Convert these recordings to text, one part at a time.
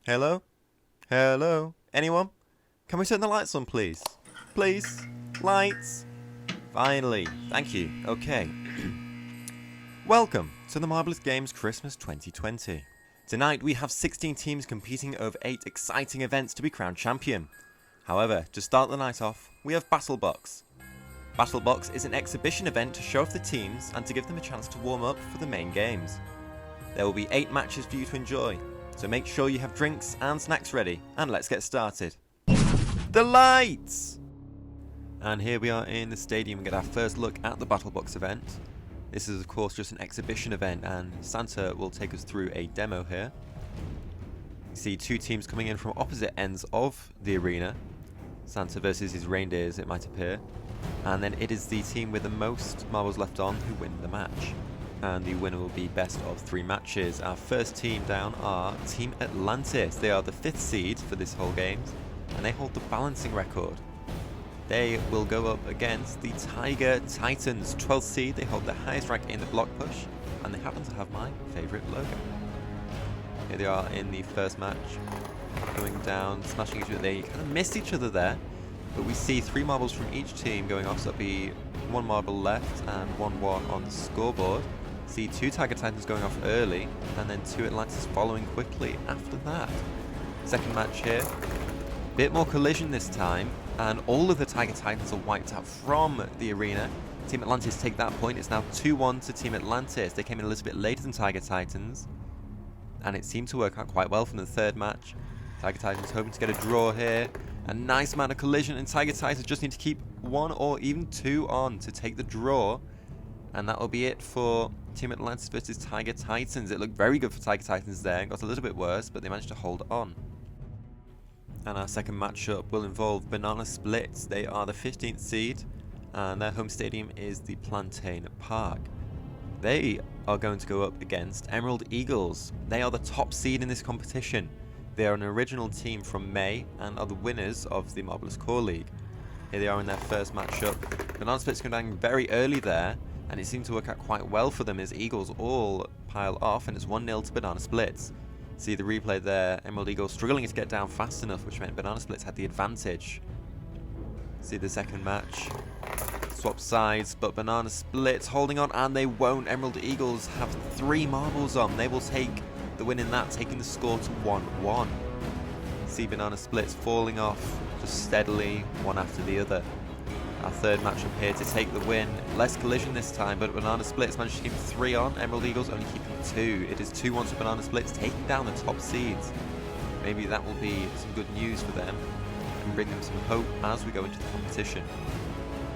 Hello? Hello? Anyone? Can we turn the lights on, please? Please? Lights? Finally. Thank you. Okay. Welcome to the Marbleous Games Christmas 2020. Tonight we have 16 teams competing over 8 exciting events to be crowned champion. However, to start the night off, we have BattleBox. BattleBox is an exhibition event to show off the teams and to give them a chance to warm up for the main games. There will be 8 matches for you to enjoy, so make sure you have drinks and snacks ready, and let's get started. The lights! And here we are in the stadium and get our first look at the BattleBox event. This is of course just an exhibition event, and Santa will take us through a demo here. You see 2 teams coming in from opposite ends of the arena. Santa versus his reindeers, it might appear. And then it is the team with the most marbles left on who win the match. And the winner will be best of 3 matches. Our first team down are Team Atlantis. They are the 5th seed for this whole game, and they hold the balancing record. They will go up against the Tiger Titans, 12th seed. They hold the highest rank in the block push, and they happen to have my favourite logo. Here they are in the first match, going down, smashing each other. They kind of missed each other there, but we see 3 marbles from each team going off, so it'll be 1 marble left and 1-1 on the scoreboard. See 2 Tiger Titans going off early, and then 2 Atlantis following quickly after that. Second match here, bit more collision this time, and all of the Tiger Titans are wiped out from the arena. Team Atlantis take that point. It's now 2-1 to Team Atlantis. They came in a little bit later than Tiger Titans, and it seemed to work out quite well from the third match. Tiger Titans hoping to get a draw here. A nice amount of collision, and Tiger Titans just need to keep 1 or even 2 on to take the draw. And that will be it for Team Atlantis versus Tiger Titans. It looked very good for Tiger Titans there, and got a little bit worse, but they managed to hold on. And our second matchup will involve Banana Splits. They are the 15th seed, and their home stadium is the Plantain Park. They are going to go up against Emerald Eagles. They are the top seed in this competition. They are an original team from May, and are the winners of the Marbleous Core League. Here they are in their first matchup. Banana Splits go down very early there, and it seemed to work out quite well for them as Eagles all pile off, and it's 1-0 to Banana Splits. See the replay there, Emerald Eagles struggling to get down fast enough, which meant Banana Splits had the advantage. See the second match, swap sides, but Banana Splits holding on, and they won't. Emerald Eagles have 3 marbles on. They will take the win in that, taking the score to 1-1. See Banana Splits falling off just steadily, one after the other. Our third matchup here to take the win. Less collision this time, but Banana Splits managed to keep 3 on. Emerald Eagles only keeping 2. It is 2-1 to Banana Splits, taking down the top seeds. Maybe that will be some good news for them and bring them some hope as we go into the competition.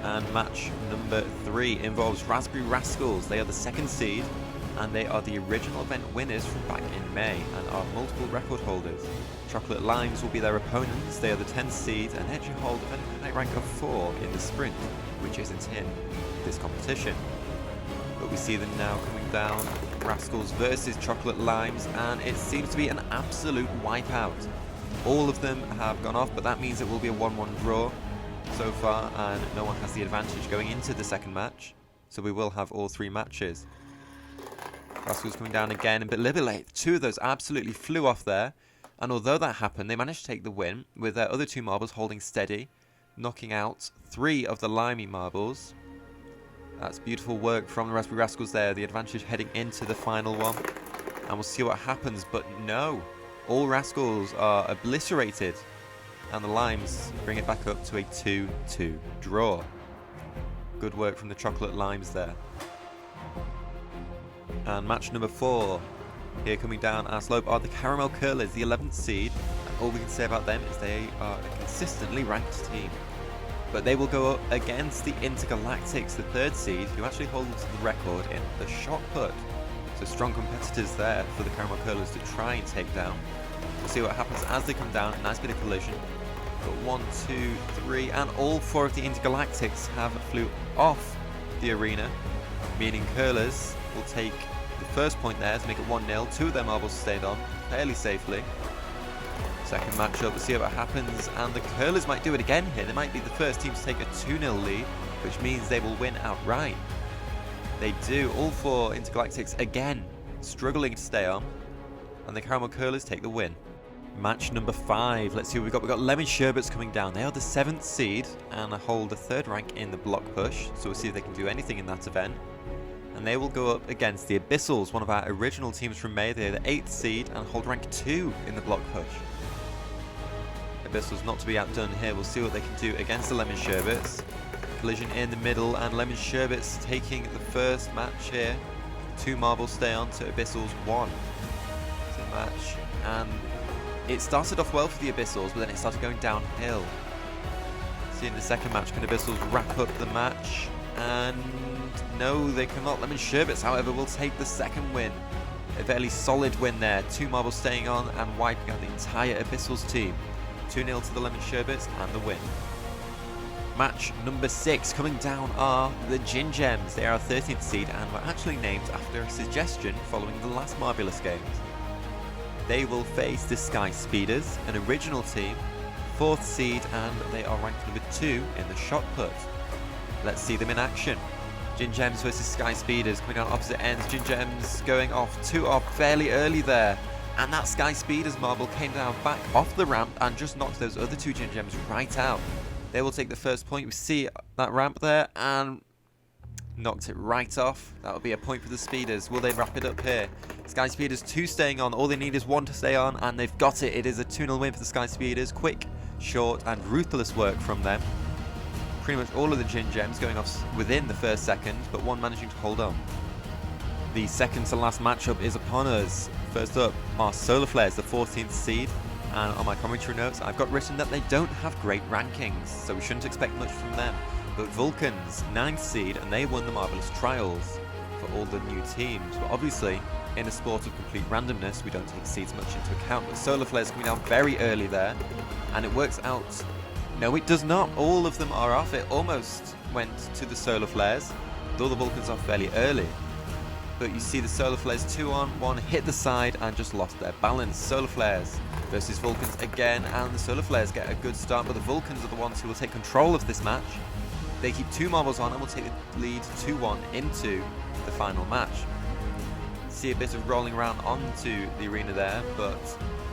And match number 3 involves Raspberry Rascals. They are the 2nd seed, and they are the original event winners from back in May and are multiple record holders. Chocolate Limes will be their opponents. They are the 10th seed, and actually hold a high rank of 4 in the sprint, which isn't in this competition. But we see them now coming down, Rascals versus Chocolate Limes, and it seems to be an absolute wipeout. All of them have gone off, but that means it will be a 1-1 draw so far, and no one has the advantage going into the second match, so we will have all 3 matches. Rascals coming down again, but a little bit late. 2 of those absolutely flew off there. And although that happened, they managed to take the win, with their other 2 marbles holding steady, knocking out 3 of the limey marbles. That's beautiful work from the Raspberry Rascals there, the advantage heading into the final one. And we'll see what happens, but no. All Rascals are obliterated, and the Limes bring it back up to a 2-2 draw. Good work from the Chocolate Limes there. And match number 4. Here coming down our slope are the Caramel Curlers, the 11th seed. And all we can say about them is they are a consistently ranked team. But they will go up against the Intergalactics, the 3rd seed, who actually hold the record in the shot put. So strong competitors there for the Caramel Curlers to try and take down. We'll see what happens as they come down. Nice bit of collision. But 1, 2, 3, and all 4 of the Intergalactics have flew off the arena, meaning Curlers will take the first point there to make it 1-0. 2 of their marbles stayed on fairly safely. Second matchup, we'll see what happens, and the Curlers might do it again here. They might be the first team to take a 2-0 lead, which means they will win outright. They do. All 4 Intergalactics again struggling to stay on, and the Caramel Curlers take the win. Match number 5. Let's see what we've got. We've got Lemon Sherbets coming down. They are the 7th seed and hold the 3rd rank in the block push. So we'll see if they can do anything in that event. And they will go up against the Abyssals, one of our original teams from May. They're the 8th seed and hold rank 2 in the block push. Abyssals not to be outdone here. We'll see what they can do against the Lemon Sherbets. Collision in the middle and Lemon Sherbets taking the first match here. 2 marbles stay on to Abyssals 1. It's a match, and it started off well for the Abyssals, but then it started going downhill. See in the second match, can Abyssals wrap up the match? And no, they cannot. Lemon Sherbets, however, will take the second win. A fairly solid win there. 2 marbles staying on and wiping out the entire Abyssals team. 2-0 to the Lemon Sherbets and the win. Match number 6 coming down are the Gin Gems. They are a 13th seed and were actually named after a suggestion following the last Marbleous games. They will face the Sky Speeders, an original team, 4th seed, and they are ranked number 2 in the shot put. Let's see them in action. Gin Gems versus Sky Speeders coming down opposite ends. Gin Gems going off 2 off fairly early there. And that Sky Speeders marble came down back off the ramp and just knocked those other 2 Gin Gems right out. They will take the first point. We see that ramp there and knocked it right off. That will be a point for the Speeders. Will they wrap it up here? Sky Speeders 2 staying on. All they need is 1 to stay on, and they've got it. It is a 2-0 win for the Sky Speeders. Quick, short, and ruthless work from them. Pretty much all of the Gin Gems going off within the first second, but 1 managing to hold on. The second to last matchup is upon us. First up are Solar Flares, the 14th seed. And on my commentary notes, I've got written that they don't have great rankings, so we shouldn't expect much from them. But Vulcans, 9th seed, and they won the Marbleous Trials for all the new teams. But obviously, in a sport of complete randomness, we don't take seeds much into account. But Solar Flares coming down very early there, and it works out. No, it does not. All of them are off. It almost went to the Solar Flares, though the Vulcans are fairly early. But you see the Solar Flares 2 on, 1 hit the side and just lost their balance. Solar Flares versus Vulcans again, and the Solar Flares get a good start, but the Vulcans are the ones who will take control of this match. They keep 2 marbles on and will take the lead 2-1 into the final match. See a bit of rolling around onto the arena there, but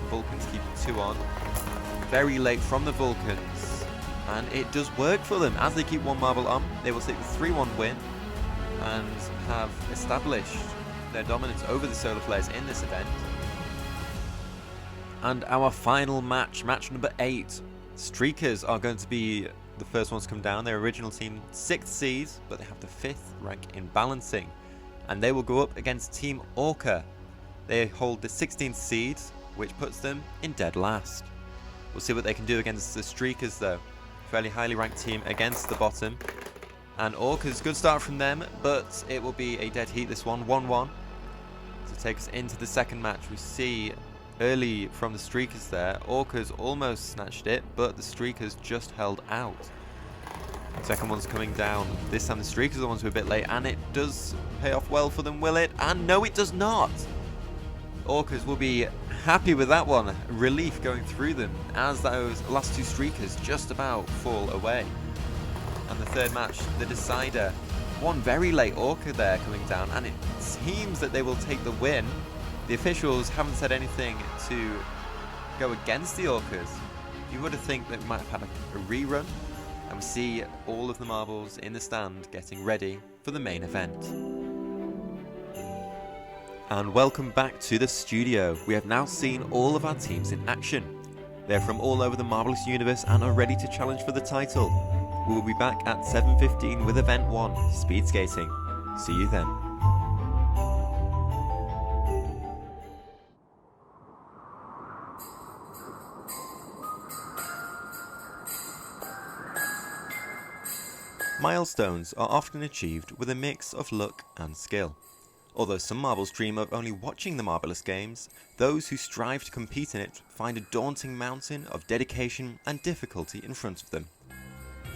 Vulcans keep 2 on. Very late from the Vulcans, and it does work for them. As they keep 1 marble on, they will take the 3-1 win and have established their dominance over the Solar Flares in this event. And our final match, match number 8. Streakers are going to be the first ones to come down. Their original team, 6th seed, but they have the 5th rank in balancing. And they will go up against Team Orca. They hold the 16th seed, which puts them in dead last. We'll see what they can do against the Streakers though. Fairly highly ranked team against the bottom. And Orca's good start from them, but it will be a dead heat this one, 1-1. To take us into the second match, we see early from the Streakers there, Orca's almost snatched it, but the Streakers just held out. Second one's coming down. This time the Streakers are the ones who are a bit late, and it does pay off well for them, will it? And no, it does not! Orcas will be happy with that one. Relief going through them as those last 2 Streakers just about fall away. And the third match, the decider. One very late Orca there coming down, and it seems that they will take the win. The officials haven't said anything to go against the Orcas. You would have think that we might have had a rerun, and we see all of the marbles in the stand getting ready for the main event. And welcome back to the studio. We have now seen all of our teams in action. They're from all over the Marbleous universe and are ready to challenge for the title. We will be back at 7:15 with Event 1, Speed Skating. See you then. Milestones are often achieved with a mix of luck and skill. Although some marbles dream of only watching the Marbleous games, those who strive to compete in it find a daunting mountain of dedication and difficulty in front of them.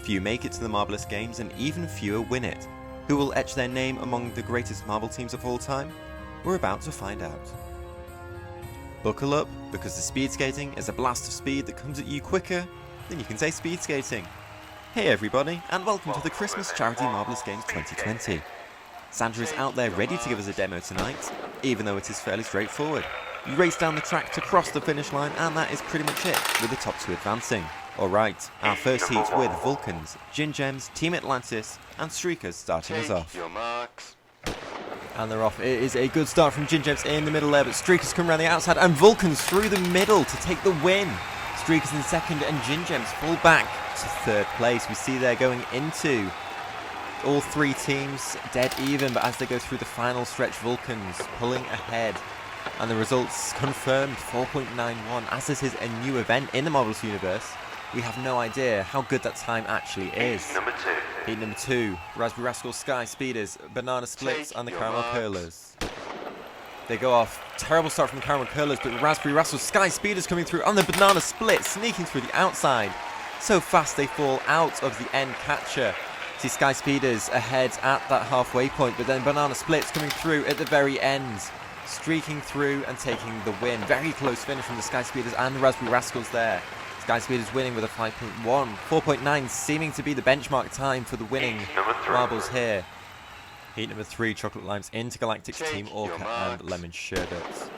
Few make it to the Marbleous games and even fewer win it. Who will etch their name among the greatest marble teams of all time? We're about to find out. Buckle up, because the speed skating is a blast of speed that comes at you quicker than you can say speed skating. Hey everybody, and welcome to the Christmas Charity Marbleous Games 2020. Santa is out there ready to give us a demo tonight, even though it is fairly straightforward. You race down the track to cross the finish line, and that is pretty much it, with the top 2 advancing. Alright, our first heat with Vulcans, Gingems, Team Atlantis, and Streakers starting us off. Your marks. And they're off. It is a good start from Gingems in the middle there, but Streakers come around the outside, and Vulcans through the middle to take the win. Streakers in second, and Gingems fall back to third place. We see they're going into all 3 teams dead even, but as they go through the final stretch, Vulcans pulling ahead. And the results confirmed 4.91. As this is a new event in the Marbleous universe, we have no idea how good that time actually is. Heat number 2, Raspberry Rascals, Sky Speeders, Banana Splits, and the Caramel Curlers. They go off. Terrible start from the Caramel Curlers, but Raspberry Rascals, Sky Speeders coming through on the Banana Splits, sneaking through the outside. So fast they fall out of the end catcher. See Sky Speeders ahead at that halfway point, but then Banana Splits coming through at the very end, streaking through and taking the win. Very close finish from the Sky Speeders and the Raspberry Rascals there. Sky Speeders winning with a 5.1. 4.9 seeming to be the benchmark time for the winning marbles here. Heat number 3, Chocolate Limes, Intergalactics, Team Orca, and Lemon Sherbets.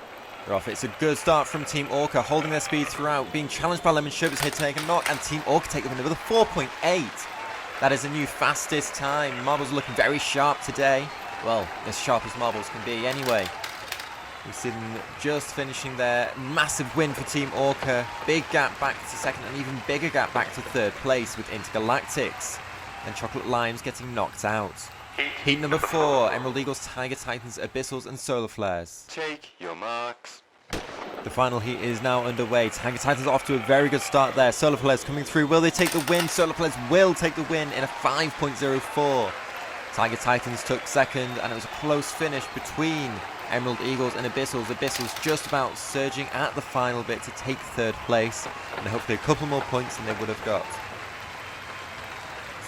They're off. It's a good start from Team Orca, holding their speed throughout, being challenged by Lemon Sherbets here to take a knock, and Team Orca take the win with a 4.8. That is a new fastest time. Marbles looking very sharp today. Well, as sharp as marbles can be anyway. We see them just finishing their massive win for Team Orca. Big gap back to second, and even bigger gap back to third place with Intergalactics. And Chocolate Limes getting knocked out. Heat number 4, Emerald Eagles, Tiger Titans, Abyssals, and Solar Flares. Take your marks. The final heat is now underway. Tiger Titans are off to a very good start there. Solar Flares coming through. Will they take the win? Solar Flares will take the win in a 5.04. Tiger Titans took second, and it was a close finish between Emerald Eagles and Abyssals. Abyssals just about surging at the final bit to take third place, and hopefully a couple more points than they would have got.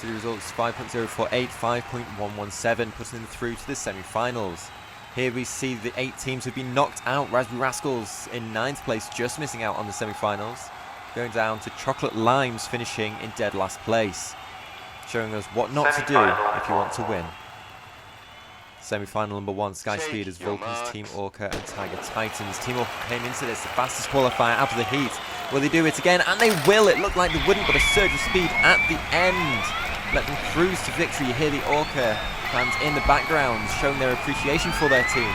So the results 5.048, 5.117, putting them through to the semi-finals. Here we see the 8 teams who've been knocked out. Raspberry Rascals in 9th place, just missing out on the semi-finals. Going down to Chocolate Limes finishing in dead last place. Showing us what not to do if you want to win. Semi-final number 1, Sky Speeders, Vulcans, Team Orca, and Tiger Titans. Team Orca came into this, the fastest qualifier out of the heat. Will they do it again? And they will! It looked like they wouldn't, but a surge of speed at the end let them cruise to victory. You hear the Orca fans in the background showing their appreciation for their team.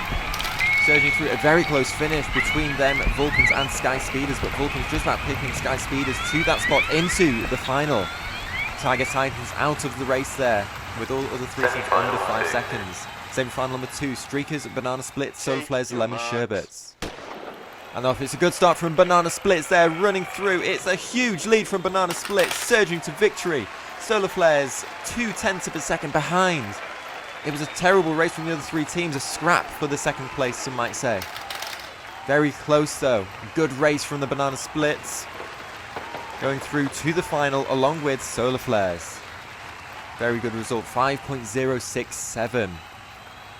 Surging through a very close finish between them, Vulcans and Sky Speeders, but Vulcans just about picking Sky Speeders to that spot into the final. Tiger Titans out of the race there, with all other 3 teams under 5 seconds. Semi-final number 2, Streakers, Banana Splits, Solar Flares, and Lemon Sherbets. And off, it's a good start from Banana Splits there, running through. It's a huge lead from Banana Splits, surging to victory. Solar Flares 0.2 of a second behind. It was a terrible race from the other 3 teams, a scrap for the second place, some might say. Very close though. Good race from the Banana Splits. Going through to the final along with Solar Flares. Very good result, 5.067.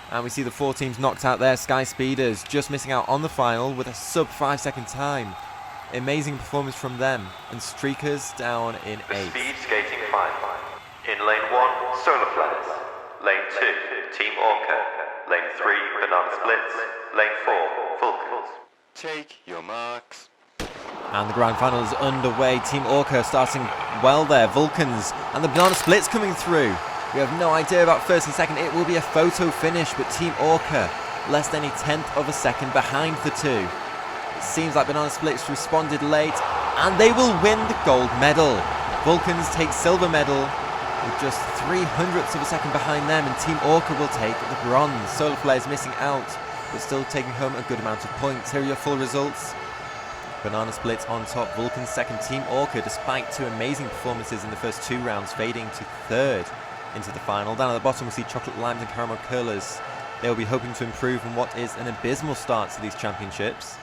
And we see the 4 teams knocked out there. Sky Speeders just missing out on the final with a sub 5 second time. Amazing performance from them. And Streakers down in 8th. Speed skating final. In lane 1, Solar Flares. Lane 2, Team Orca. Lane 3, Banana Splits. Lane 4, Vulcans. Take your marks. And the grand final is underway. Team Orca starting well there. Vulcans and the Banana Splits coming through. We have no idea about first and second. It will be a photo finish, but Team Orca less than a 1/10 of a second behind the 2. It seems like Banana Splits responded late, and they will win the gold medal. Vulcans take silver medal with just 0.03 of a second behind them, and Team Orca will take the bronze. Solar Flares missing out, but still taking home a good amount of points. Here are your full results. Banana Splits on top, Vulcans second, Team Orca, despite 2 amazing performances in the first 2 rounds, fading to 3rd into the final. Down at the bottom we see Chocolate Limes and Caramel Curlers. They will be hoping to improve on what is an abysmal start to these championships.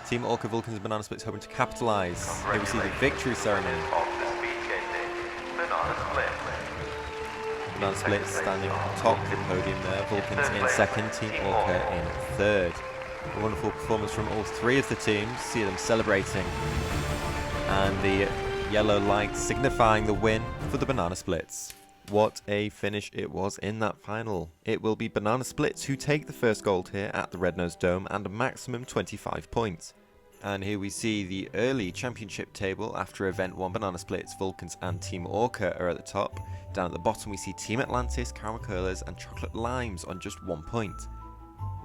Team Orca, Vulcans and Banana Splits hoping to capitalise. Here we see the victory ceremony. Banana Splits standing on top of the podium there, Vulcans in second, Team Orca in third. A wonderful performance from all 3 of the teams, see them celebrating. And the yellow light signifying the win for the Banana Splits. What a finish it was in that final. It will be Banana Splits who take the first gold here at the Red Nose Dome and a maximum 25 points. And here we see the early championship table after Event 1. Banana Splits, Vulcans and Team Orca are at the top. Down at the bottom we see Team Atlantis, Caramel Curlers and Chocolate Limes on just 1 point.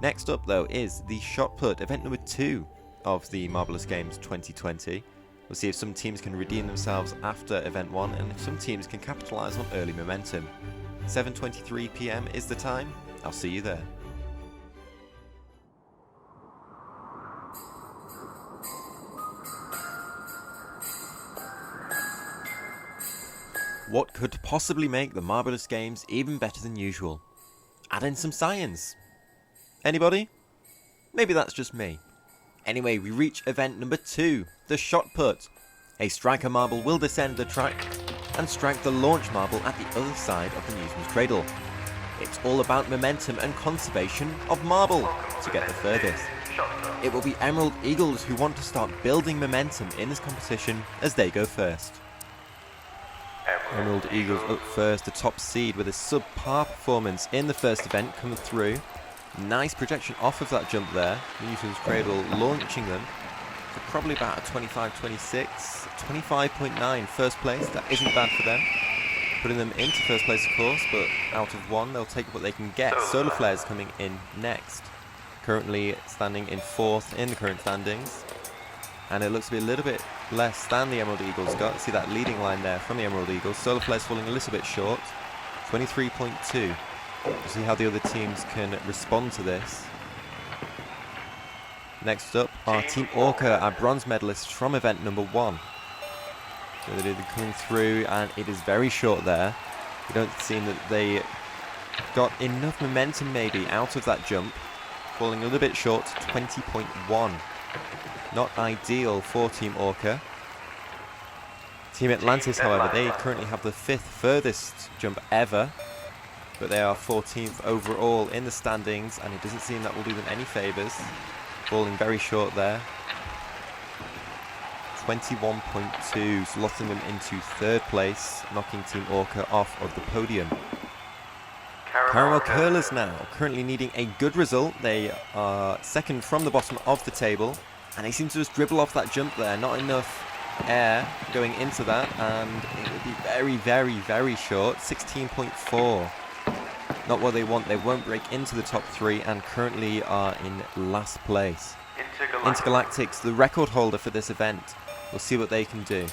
Next up though is the Shot Put, event number 2 of the Marbleous Games 2020. We'll see if some teams can redeem themselves after Event 1 and if some teams can capitalise on early momentum. 7:23 PM is the time. I'll see you there. What could possibly make the Marbleous Games even better than usual? Add in some science. Anybody? Maybe that's just me. Anyway, we reach event number 2, the Shot Put. A striker marble will descend the track and strike the launch marble at the other side of the newsman's cradle. It's all about momentum and conservation of marble to get the furthest. It will be Emerald Eagles who want to start building momentum in this competition as they go first. Emerald Eagles up first, the top seed with a subpar performance in the first event coming through. Nice projection off of that jump there. Newton's Cradle launching them to probably about a 25-26, 25.9 first place. That isn't bad for them. Putting them into first place, of course, but out of 1, they'll take what they can get. Solar Flares coming in next. Currently standing in 4th in the current standings. And it looks to be a little bit less than the Emerald Eagles got. See that leading line there from the Emerald Eagles. Solar Flares falling a little bit short. 23.2. We'll see how the other teams can respond to this. Next up are Team Orca, our bronze medalists from event number 1. So they're coming through and it is very short there. We don't seem that they got enough momentum maybe out of that jump. Falling a little bit short, 20.1. Not ideal for Team Orca. Team Atlantis, however, they currently have the 5th furthest jump ever. But they are 14th overall in the standings, and it doesn't seem that will do them any favours. Falling very short there. 21.2, slotting them into 3rd place, knocking Team Orca off of the podium. Caramel Curlers now, currently needing a good result. They are 2nd from the bottom of the table, and they seem to just dribble off that jump there. Not enough air going into that, and it will be very, very, very short. 16.4. Not what they want. They won't break into the top 3 and currently are in last place. Intergalactics, the record holder for this event. We'll see what they can do.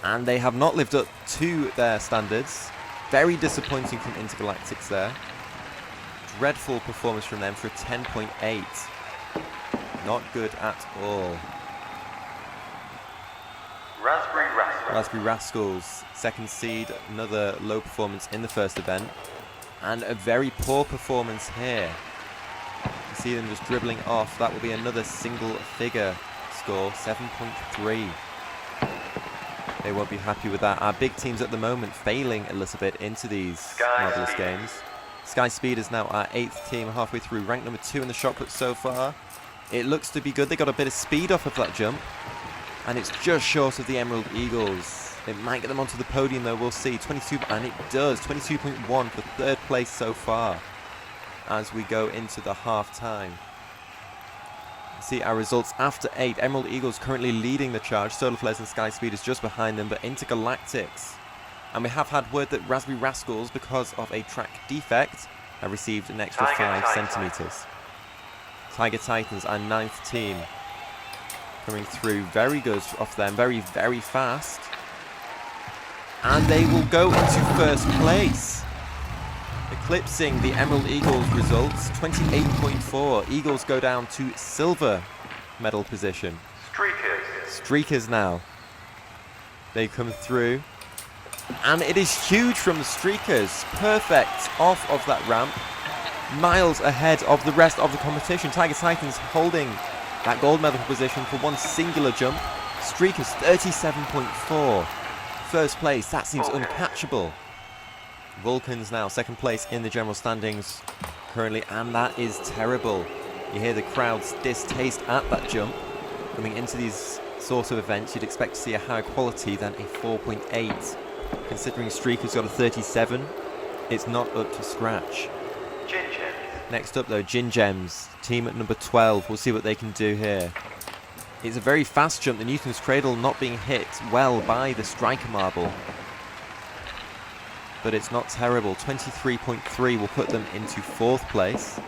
And they have not lived up to their standards. Very disappointing from Intergalactics there. Dreadful performance from them for a 10.8. Not good at all. Raspberry Rascals, 2nd seed, another low performance in the first event. And a very poor performance here. You see them just dribbling off. That will be another single figure score, 7.3. They won't be happy with that. Our big teams at the moment failing a little bit into these Marbleous Games. Sky Speed is now our 8th team, halfway through, ranked number 2 in the shot put so far. It looks to be good. They got a bit of speed off of that jump. And it's just short of the Emerald Eagles. It might get them onto the podium though, we'll see. 22, and it does. 22.1 for 3rd place so far as we go into the half time. See our results after 8. Emerald Eagles currently leading the charge. Solar Flares and Sky Speed is just behind them, but Intergalactics. And we have had word that Raspberry Rascals, because of a track defect, have received an extra 5 centimetres. Tiger Titans, our 9th team, coming through. Very good off them. Very, very fast. And they will go into 1st place, eclipsing the Emerald Eagles results. 28.4. Eagles go down to silver medal position. Streakers now. They come through. And it is huge from the Streakers. Perfect off of that ramp. Miles ahead of the rest of the competition. Tiger Titans holding that gold medal position for one singular jump. Streakers 37.4. 1st place, that seems uncatchable. Vulcans now 2nd place in the general standings currently, and that is terrible. You hear the crowd's distaste at that jump. Coming into these sort of events, you'd expect to see a higher quality than a 4.8. Considering Streaker's got a 37, it's not up to scratch. Gin Gems. Next up though, Gin Gems, team at number 12. We'll see what they can do here. It's a very fast jump, the Newton's Cradle not being hit well by the striker marble. But it's not terrible. 23.3 will put them into 4th place.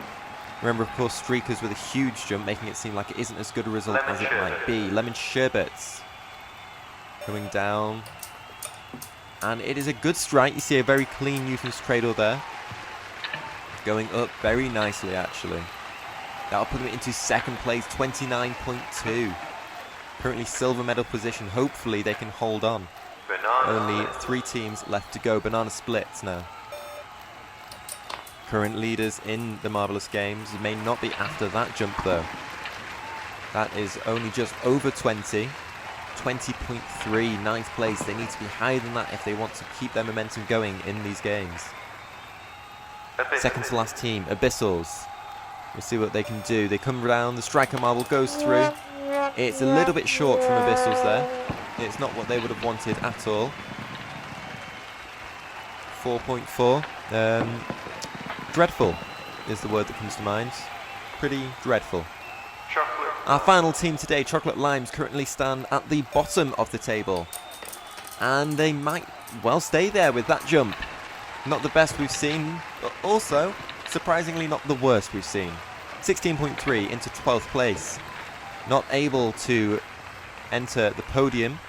Remember, of course, Streakers with a huge jump, making it seem like it isn't as good a result as it might be. Lemon Sherbets coming down. And it is a good strike. You see a very clean Newton's Cradle there. Going up very nicely, actually. That'll put them into 2nd place, 29.2. Currently silver medal position. Hopefully they can hold on. Only 3 teams left to go. Banana splits now. Current leaders in the Marbleous games. It may not be after that jump though. That is only just over 20. 20.3, 9th place. They need to be higher than that if they want to keep their momentum going in these games. Second to last team, Abyssals. We'll see what they can do. They come round, the striker marble goes through. It's a little bit short from Abyssals there. It's not what they would have wanted at all. 4.4. Dreadful is the word that comes to mind. Pretty dreadful. Our final team today, Chocolate Limes, currently stand at the bottom of the table. And they might well stay there with that jump. Not the best we've seen, but also, surprisingly, not the worst we've seen. 16.3 into 12th place. Not able to enter the podium.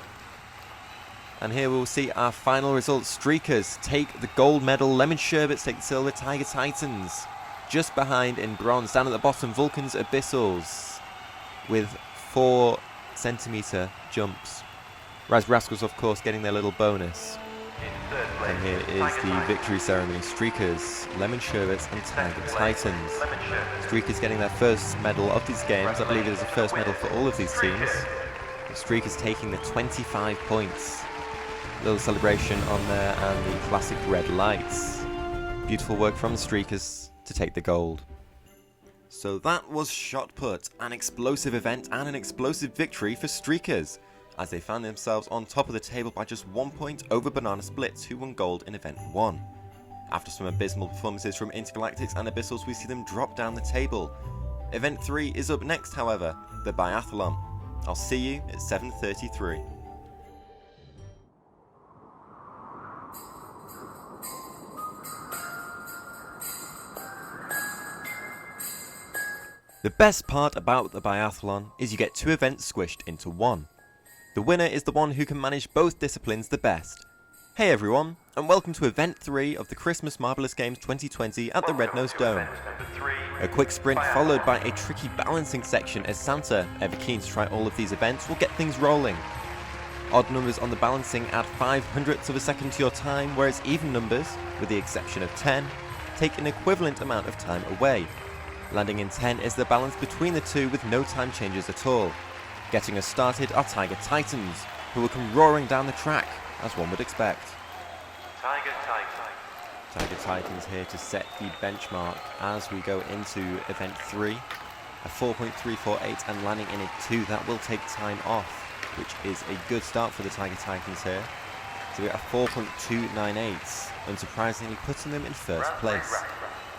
And here we'll see our final results. Streakers take the gold medal. Lemon Sherbets take the silver. Tiger Titans just behind in bronze. Down at the bottom, Vulcans Abyssals with 4 centimetre jumps. Raz Rascals, of course, getting their little bonus. And here is the victory ceremony. Streakers, Lemon Sherbets and Tiger Titans. Streakers getting their first medal of these games. I believe it is the first medal for all of these teams. Streakers taking the 25 points. Little celebration on there and the classic red lights. Beautiful work from the Streakers to take the gold. So that was Shot Put, an explosive event and an explosive victory for Streakers, as they found themselves on top of the table by just 1 point over Banana Splits, who won gold in Event 1. After some abysmal performances from Intergalactics and Abyssals, we see them drop down the table. Event 3 is up next, however, the Biathlon. I'll see you at 7:33. The best part about the Biathlon is you get 2 events squished into 1. The winner is the one who can manage both disciplines the best. Hey everyone, and welcome to Event 3 of the Christmas Marbleous Games 2020 at the Red Nose Dome. A quick sprint followed by a tricky balancing section, as Santa, ever keen to try all of these events, will get things rolling. Odd numbers on the balancing add 0.05 of a second to your time, whereas even numbers, with the exception of 10, take an equivalent amount of time away. Landing in 10 is the balance between the two with no time changes at all. Getting us started are Tiger Titans, who will come roaring down the track, as one would expect. Tiger Titans here to set the benchmark as we go into Event 3. A 4.348 and landing in a 2, that will take time off, which is a good start for the Tiger Titans here. So we got a 4.298, unsurprisingly putting them in first place.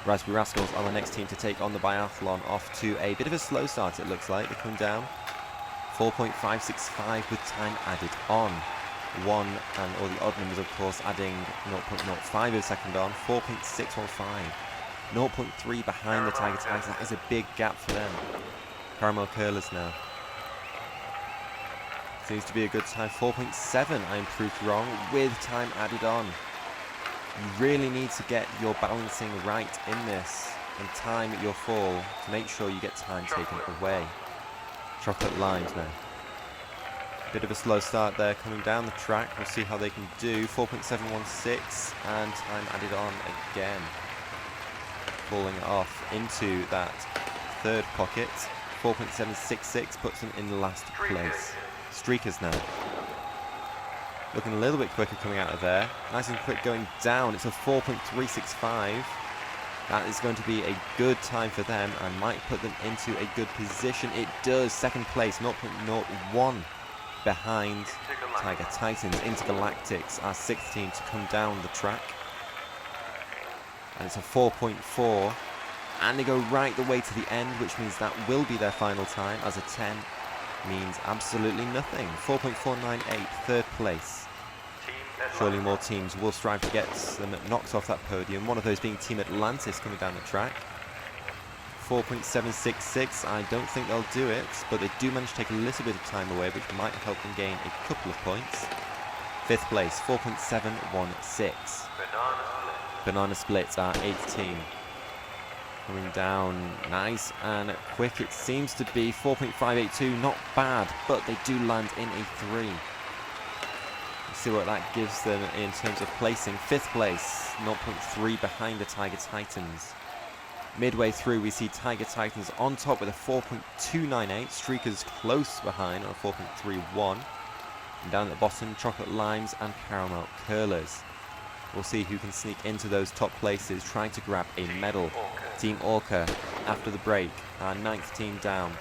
Raspberry Rascals are the next team to take on the Biathlon, off to a bit of a slow start it looks like. They come down 4.565 with time added on. 1 and all the odd numbers of course adding 0.05 of a second on. 4.615. 0.3 behind the Tiger Titans. That is a big gap for them. Caramel Curlers now. Seems to be a good time. 4.7 I am proved wrong with time added on. You really need to get your balancing right in this and time your fall to make sure you get time taken away. Chocolate Limes now. Bit of a slow start there coming down the track. We'll see how they can do. 4.716 and time added on again. Falling off into that third pocket. 4.766 puts them in last place. Streakers now. Looking a little bit quicker coming out of there. Nice and quick going down. It's a 4.365. That is going to be a good time for them and might put them into a good position. It does. Second place, 0.01 behind Tiger Titans. Intergalactics, our 6th team to come down the track. And it's a 4.4. And they go right the way to the end, which means that will be their final time, as a 10 means absolutely nothing. 4.498, 3rd place. Surely more teams will strive to get them knocked off that podium, one of those being Team Atlantis coming down the track. 4.766, I don't think they'll do it, but they do manage to take a little bit of time away, which might help them gain a couple of points. 5th place, 4.716. Banana Splits, our 8th team. Coming down nice and quick, it seems to be 4.582, not bad, but they do land in a 3. Let's see what that gives them in terms of placing. 5th place, 0.3 behind the Tiger Titans. Midway through, we see Tiger Titans on top with a 4.298, Streakers close behind on a 4.31. And down at the bottom, Chocolate Limes and Caramel Curlers. We'll see who can sneak into those top places, trying to grab a medal. Team Orca, after the break, our 9th team down.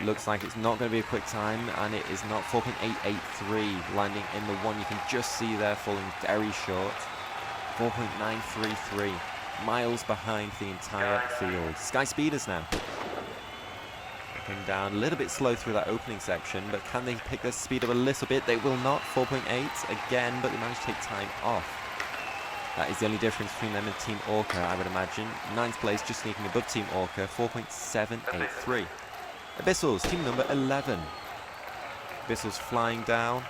Looks like it's not going to be a quick time, and it is not. 4.883, landing in the 1. You can just see there, falling very short. 4.933, miles behind the entire field. Sky Speeders now. Looking down, a little bit slow through that opening section, but can they pick their speed up a little bit? They will not. 4.8 again, but they managed to take time off. That is the only difference between them and Team Orca, I would imagine. 9th place, just sneaking above Team Orca, 4.783. Abyssals, team number 11. Abyssals flying down,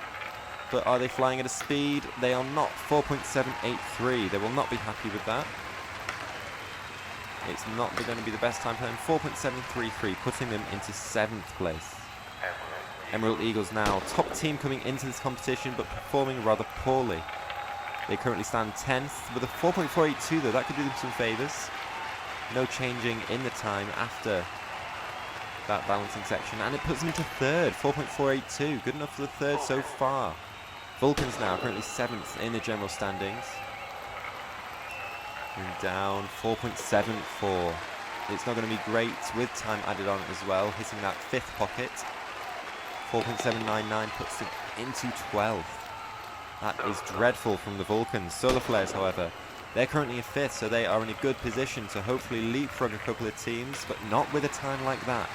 but are they flying at a speed? They are not. 4.783. They will not be happy with that. It's not going to be the best time for them. 4.733, putting them into 7th place. Emerald Eagles now, top team coming into this competition, but performing rather poorly. They currently stand 10th with a 4.482 though. That could do them some favours. No changing in the time after that balancing section, and it puts them into 3rd. 4.482, good enough for the 3rd so far. Vulcans now currently 7th in the general standings. And down 4.74. It's not going to be great with time added on as well, hitting that 5th pocket. 4.799 puts them into 12th. That is dreadful from the Vulcans. Solar Flares, however, they're currently in 5th, so they are in a good position to hopefully leapfrog a couple of teams, but not with a time like that.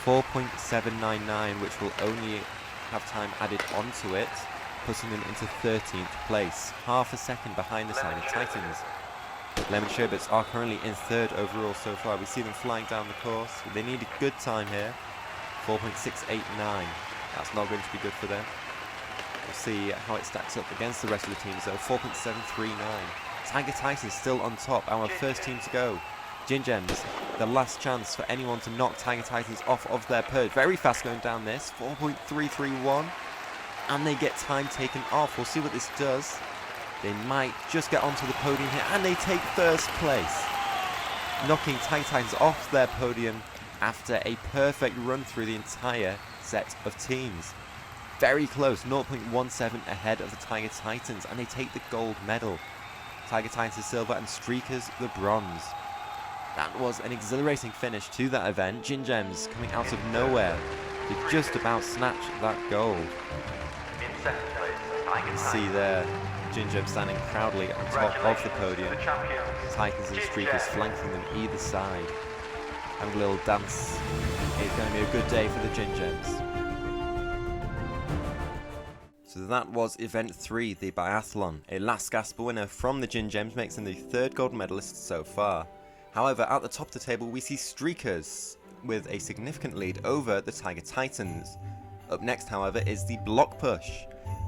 4.799, which will only have time added onto it, putting them into 13th place, half a second behind the Tiger Titans. Lemon Sherbets are currently in 3rd overall so far. We see them flying down the course. They need a good time here. 4.689. That's not going to be good for them. We'll see how it stacks up against the rest of the teams though. 4.739. Tiger Titans still on top, our first team to go. Gin Gems, the last chance for anyone to knock Tiger Titans off of their perch. Very fast going down this, 4.331. And they get time taken off. We'll see what this does. They might just get onto the podium here, and they take 1st place. Knocking Tiger Titans off their podium after a perfect run through the entire set of teams. Very close, 0.17 ahead of the Tiger Titans, and they take the gold medal. Tiger Titans the silver and Streakers the bronze. That was an exhilarating finish to that event. Gin Gems coming out of nowhere to just about snatch that gold. You can see there Gin Gems standing proudly on top of the podium. Titans and Streakers flanking them either side. And a little dance. It's going to be a good day for the Gin Gems. So that was Event 3, the Biathlon. A last gasp winner from the Gin Gems makes them the 3rd gold medalist so far. However, at the top of the table we see Streakers with a significant lead over the Tiger Titans. Up next, however, is the block push.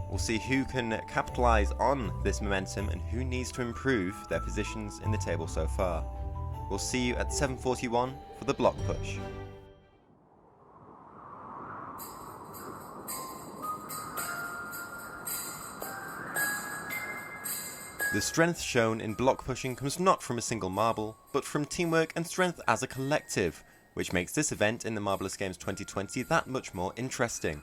We'll see who can capitalise on this momentum and who needs to improve their positions in the table so far. We'll see you at 7:41 for the block push. The strength shown in block pushing comes not from a single marble, but from teamwork and strength as a collective, which makes this event in the Marbleous Games 2020 that much more interesting.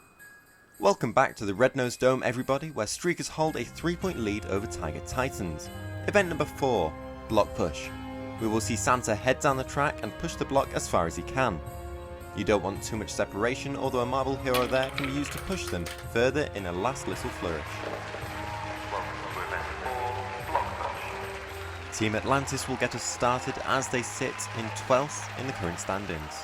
Welcome back to the Red Nose Dome everybody, where Streakers hold a 3-point lead over Tiger Titans. Event number 4, block push. We will see Santa head down the track and push the block as far as he can. You don't want too much separation, although a marble here or there can be used to push them further in a last little flourish. Team Atlantis will get us started as they sit in 12th in the current standings.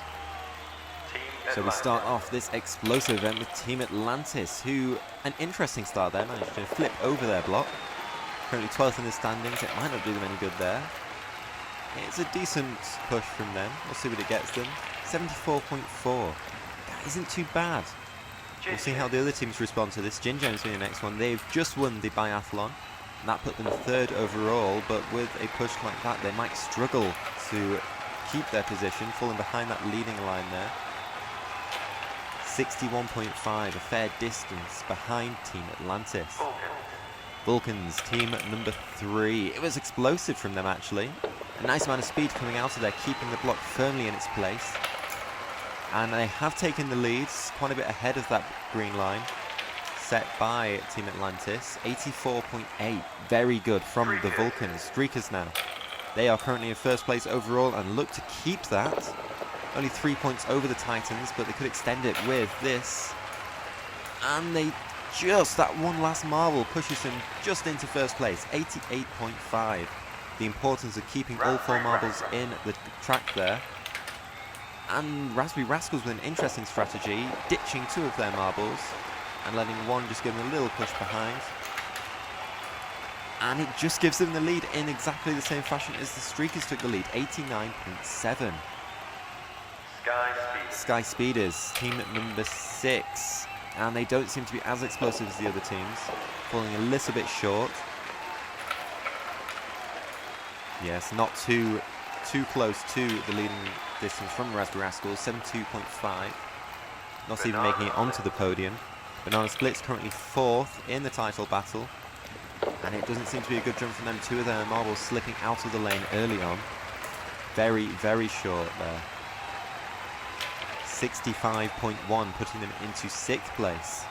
So we start off this explosive event with Team Atlantis, who, an interesting start there, managed to flip over their block. Currently 12th in the standings, it might not do them any good there. It's a decent push from them, we'll see what it gets them. 74.4, that isn't too bad. We'll see how the other teams respond to this. Jinjam's being the next one, they've just won the Biathlon. And that put them 3rd overall, but with a push like that, they might struggle to keep their position, falling behind that leading line there. 61.5, a fair distance behind Team Atlantis. Vulcans, team number 3. It was explosive from them, actually. A nice amount of speed coming out of there, keeping the block firmly in its place. And they have taken the leads, quite a bit ahead of that green line, set by Team Atlantis. 84.8, very good from the Vulcans. Streakers now. They are currently in 1st place overall and look to keep that. Only 3 points over the Titans, but they could extend it with this. And they just, that one last marble pushes them just into 1st place. 88.5. The importance of keeping all 4 marbles in the track there. And Raspberry Rascals with an interesting strategy, ditching 2 of their marbles and letting one just give them a little push behind. And it just gives them the lead in exactly the same fashion as the Streakers took the lead, 89.7. Sky Speeders, team number 6. And they don't seem to be as explosive as the other teams, falling a little bit short. Yes, not too close to the leading distance from Raspberry Rascals, 72.5. Not even making it onto the podium. Banana Split's currently 4th in the title battle. And it doesn't seem to be a good jump from them. 2 of their marbles slipping out of the lane early on. Very, very short there. 65.1, putting them into 6th place.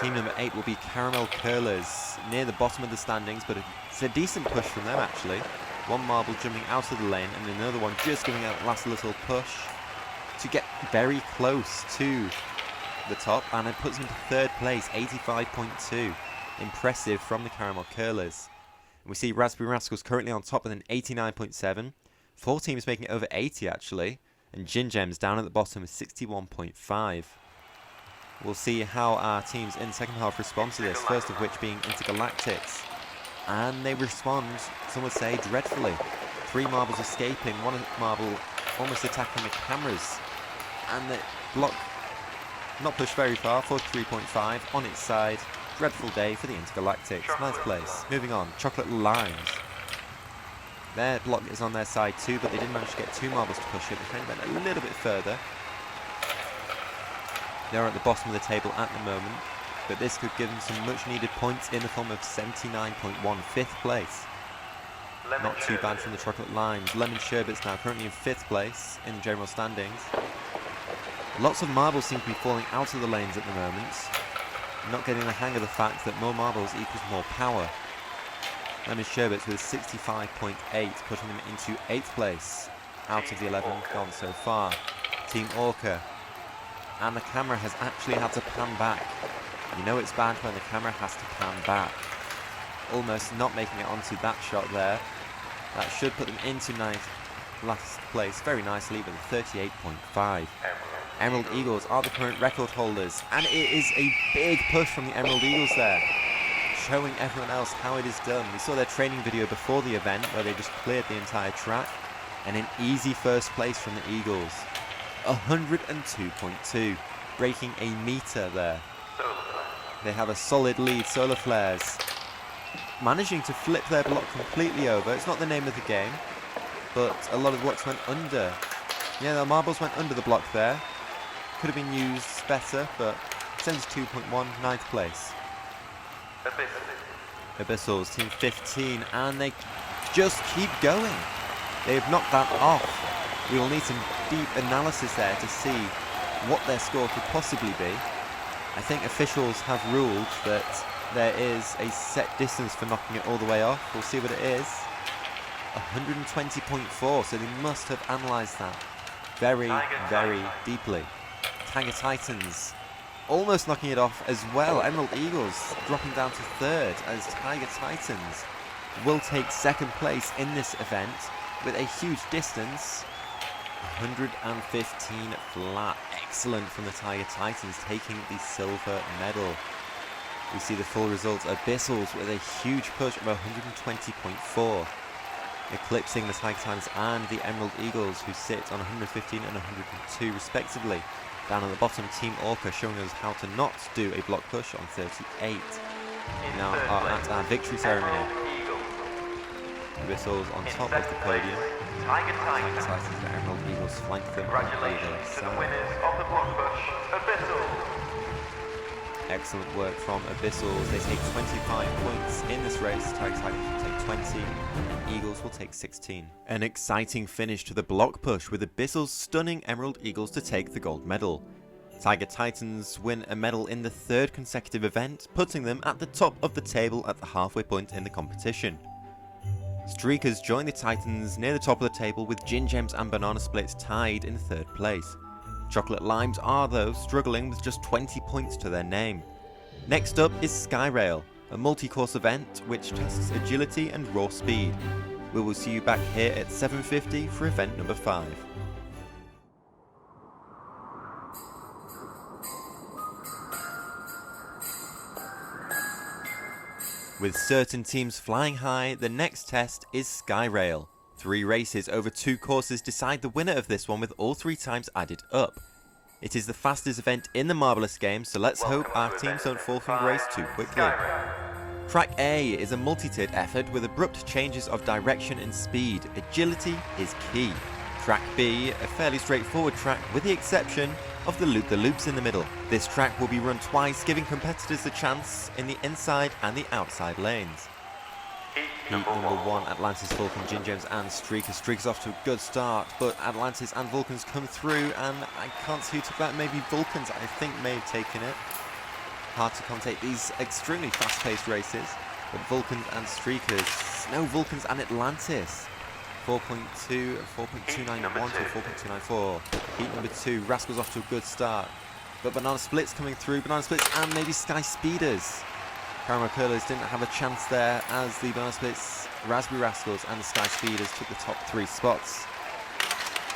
Team number 8 will be Caramel Curlers, near the bottom of the standings, but it's a decent push from them actually. 1 marble jumping out of the lane and another one just giving a last little push to get very close to the top, and it puts them into 3rd place, 85.2. Impressive from the Caramel Curlers. And we see Raspberry Rascals currently on top with an 89.7. 4 teams making it over 80 actually. And Jinjam's down at the bottom with 61.5. We'll see how our teams in the second half respond to this, first of which being Intergalactics. And they respond, some would say, dreadfully. 3 marbles escaping, 1 marble almost attacking the cameras. And the block not pushed very far, 43.5 on its side. Dreadful day for the Intergalactics, 9th place. Moving on, Chocolate Limes. Their block is on their side too, but they did manage to get 2 marbles to push it. They're trying to bend a little bit further. They're at the bottom of the table at the moment, but this could give them some much needed points in the form of 79.1, 5th place. Not too bad from the Chocolate Limes. Lemon Sherbet's now currently in 5th place in the general standings. Lots of marbles seem to be falling out of the lanes at the moment. Not getting the hang of the fact that more marbles equals more power. Lemon Sherbets with 65.8, putting them into 8th place out of the 11 gone so far. Team Orca. And the camera has actually had to pan back. You know it's bad when the camera has to pan back. Almost not making it onto that shot there. That should put them into last place very nicely with a 38.5. Emerald Eagles are the current record holders. And it is a big push from the Emerald Eagles there, showing everyone else how it is done. We saw their training video before the event where they just cleared the entire track, and an easy 1st place from the Eagles. 102.2, breaking a meter there. They have a solid lead. Solar Flares managing to flip their block completely over. It's not the name of the game, but a lot of blocks went under. Yeah, the marbles went under the block there. Could have been used better, but 72.1, 9th place. Abyssals, team 15, and they just keep going. They have knocked that off. We will need some deep analysis there to see what their score could possibly be. I think officials have ruled that there is a set distance for knocking it all the way off. We'll see what it is. 120.4, so they must have analysed that very, very deeply. Tiger Titans almost knocking it off as well. Emerald Eagles dropping down to third as Tiger Titans will take second place in this event with a huge distance. 115 flat. Excellent from the Tiger Titans, taking the silver medal. We see the full results. Abyssals with a huge push of 120.4. Eclipsing the Tiger Titans and the Emerald Eagles, who sit on 115 and 102 respectively. Down on the bottom, Team Orca showing us how to not do a block push on 38. We now are at our victory ceremony. Abyssals on top of the podium. Tiger Titans and Emerald Eagles flank them on either side. Excellent work from Abyssals. They take 25 points in this race. Tiger Titans will take 20. Eagles will take 16. An exciting finish to the block push, with Abyssals stunning Emerald Eagles to take the gold medal. Tiger Titans win a medal in the third consecutive event, putting them at the top of the table at the halfway point in the competition. Streakers join the Titans near the top of the table, with Gin Gems and Banana Splits tied in third place. Chocolate Limes are, though, struggling with just 20 points to their name. Next up is Skyrail, a multi-course event which tests agility and raw speed. We will see you back here at 7:50 for event number 5. With certain teams flying high, the next test is Skyrail. 3 races over 2 courses decide the winner of this one, with all 3 times added up. It is the fastest event in the Marbleous game, so let's hope our teams don't fall from grace too quickly. Track A is a multi-tiered effort with abrupt changes of direction and speed. Agility is key. Track B, a fairly straightforward track with the exception of the loop-the-loops in the middle. This track will be run twice, giving competitors a chance in the inside and the outside lanes. Heat number 1, Atlantis, Vulcan, Gin Gems and Streakers. Streakers off to a good start, but Atlantis and Vulcans come through, and I can't see who took that. Maybe Vulcans, I think, may have taken it. Hard to commentate these extremely fast-paced races, but Vulcans and Streakers, Snow Vulcans and Atlantis. 4.2, 4.291 to 4.294. Heat number 2, Rascals off to a good start, but Banana Splits coming through. Banana Splits and maybe Sky Speeders. Caramel Curlers didn't have a chance there, as the Banana Splits, Raspberry Rascals and the Sky Speeders took the top 3 spots.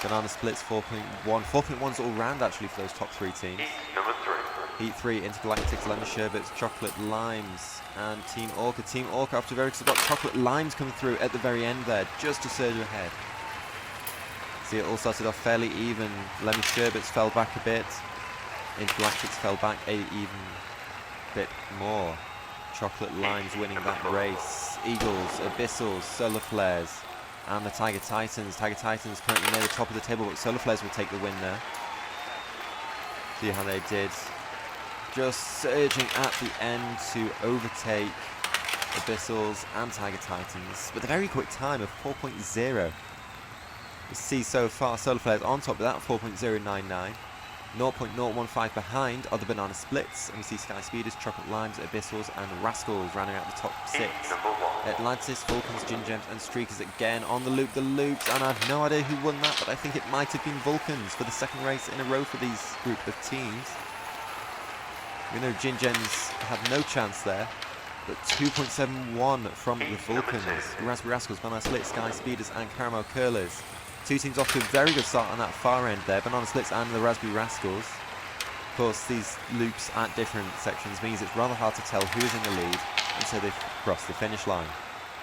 Banana Splits 4.1. 4.1's all round actually for those top 3 teams. Heat 3, Intergalactics, Lemon Sherbets, Chocolate Limes and Team Orca. Team Orca after very good spot. Chocolate Limes coming through at the very end there, just a surge ahead. See, it all started off fairly even. Lemon Sherbets fell back a bit. Intergalactics fell back even bit more. Chocolate Limes winning that race. Eagles, Abyssals, Solar Flares and the Tiger Titans. Tiger Titans currently near the top of the table, but Solar Flares will take the win there. See how they did. Just surging at the end to overtake Abyssals and Tiger Titans with a very quick time of 4.0. You see so far Solar Flares on top with that 4.099. 0.015 behind are the Banana Splits, and we see Sky Speeders, Chocolate Limes, Abyssals and Rascals rounding out the top 6. Atlantis, Vulcans, Gin Gems and Streakers again on the loop-the-loops, and I have no idea who won that, but I think it might have been Vulcans for the second race in a row for these group of teams. We know Gin Gems had no chance there, but 2.71 from the Vulcans. Raspberry Rascals, Banana Splits, Sky Speeders and Caramel Curlers. 2 teams off to a very good start on that far end there, Banana Splits and the Raspberry Rascals. Of course, these loops at different sections means it's rather hard to tell who is in the lead until they've crossed the finish line.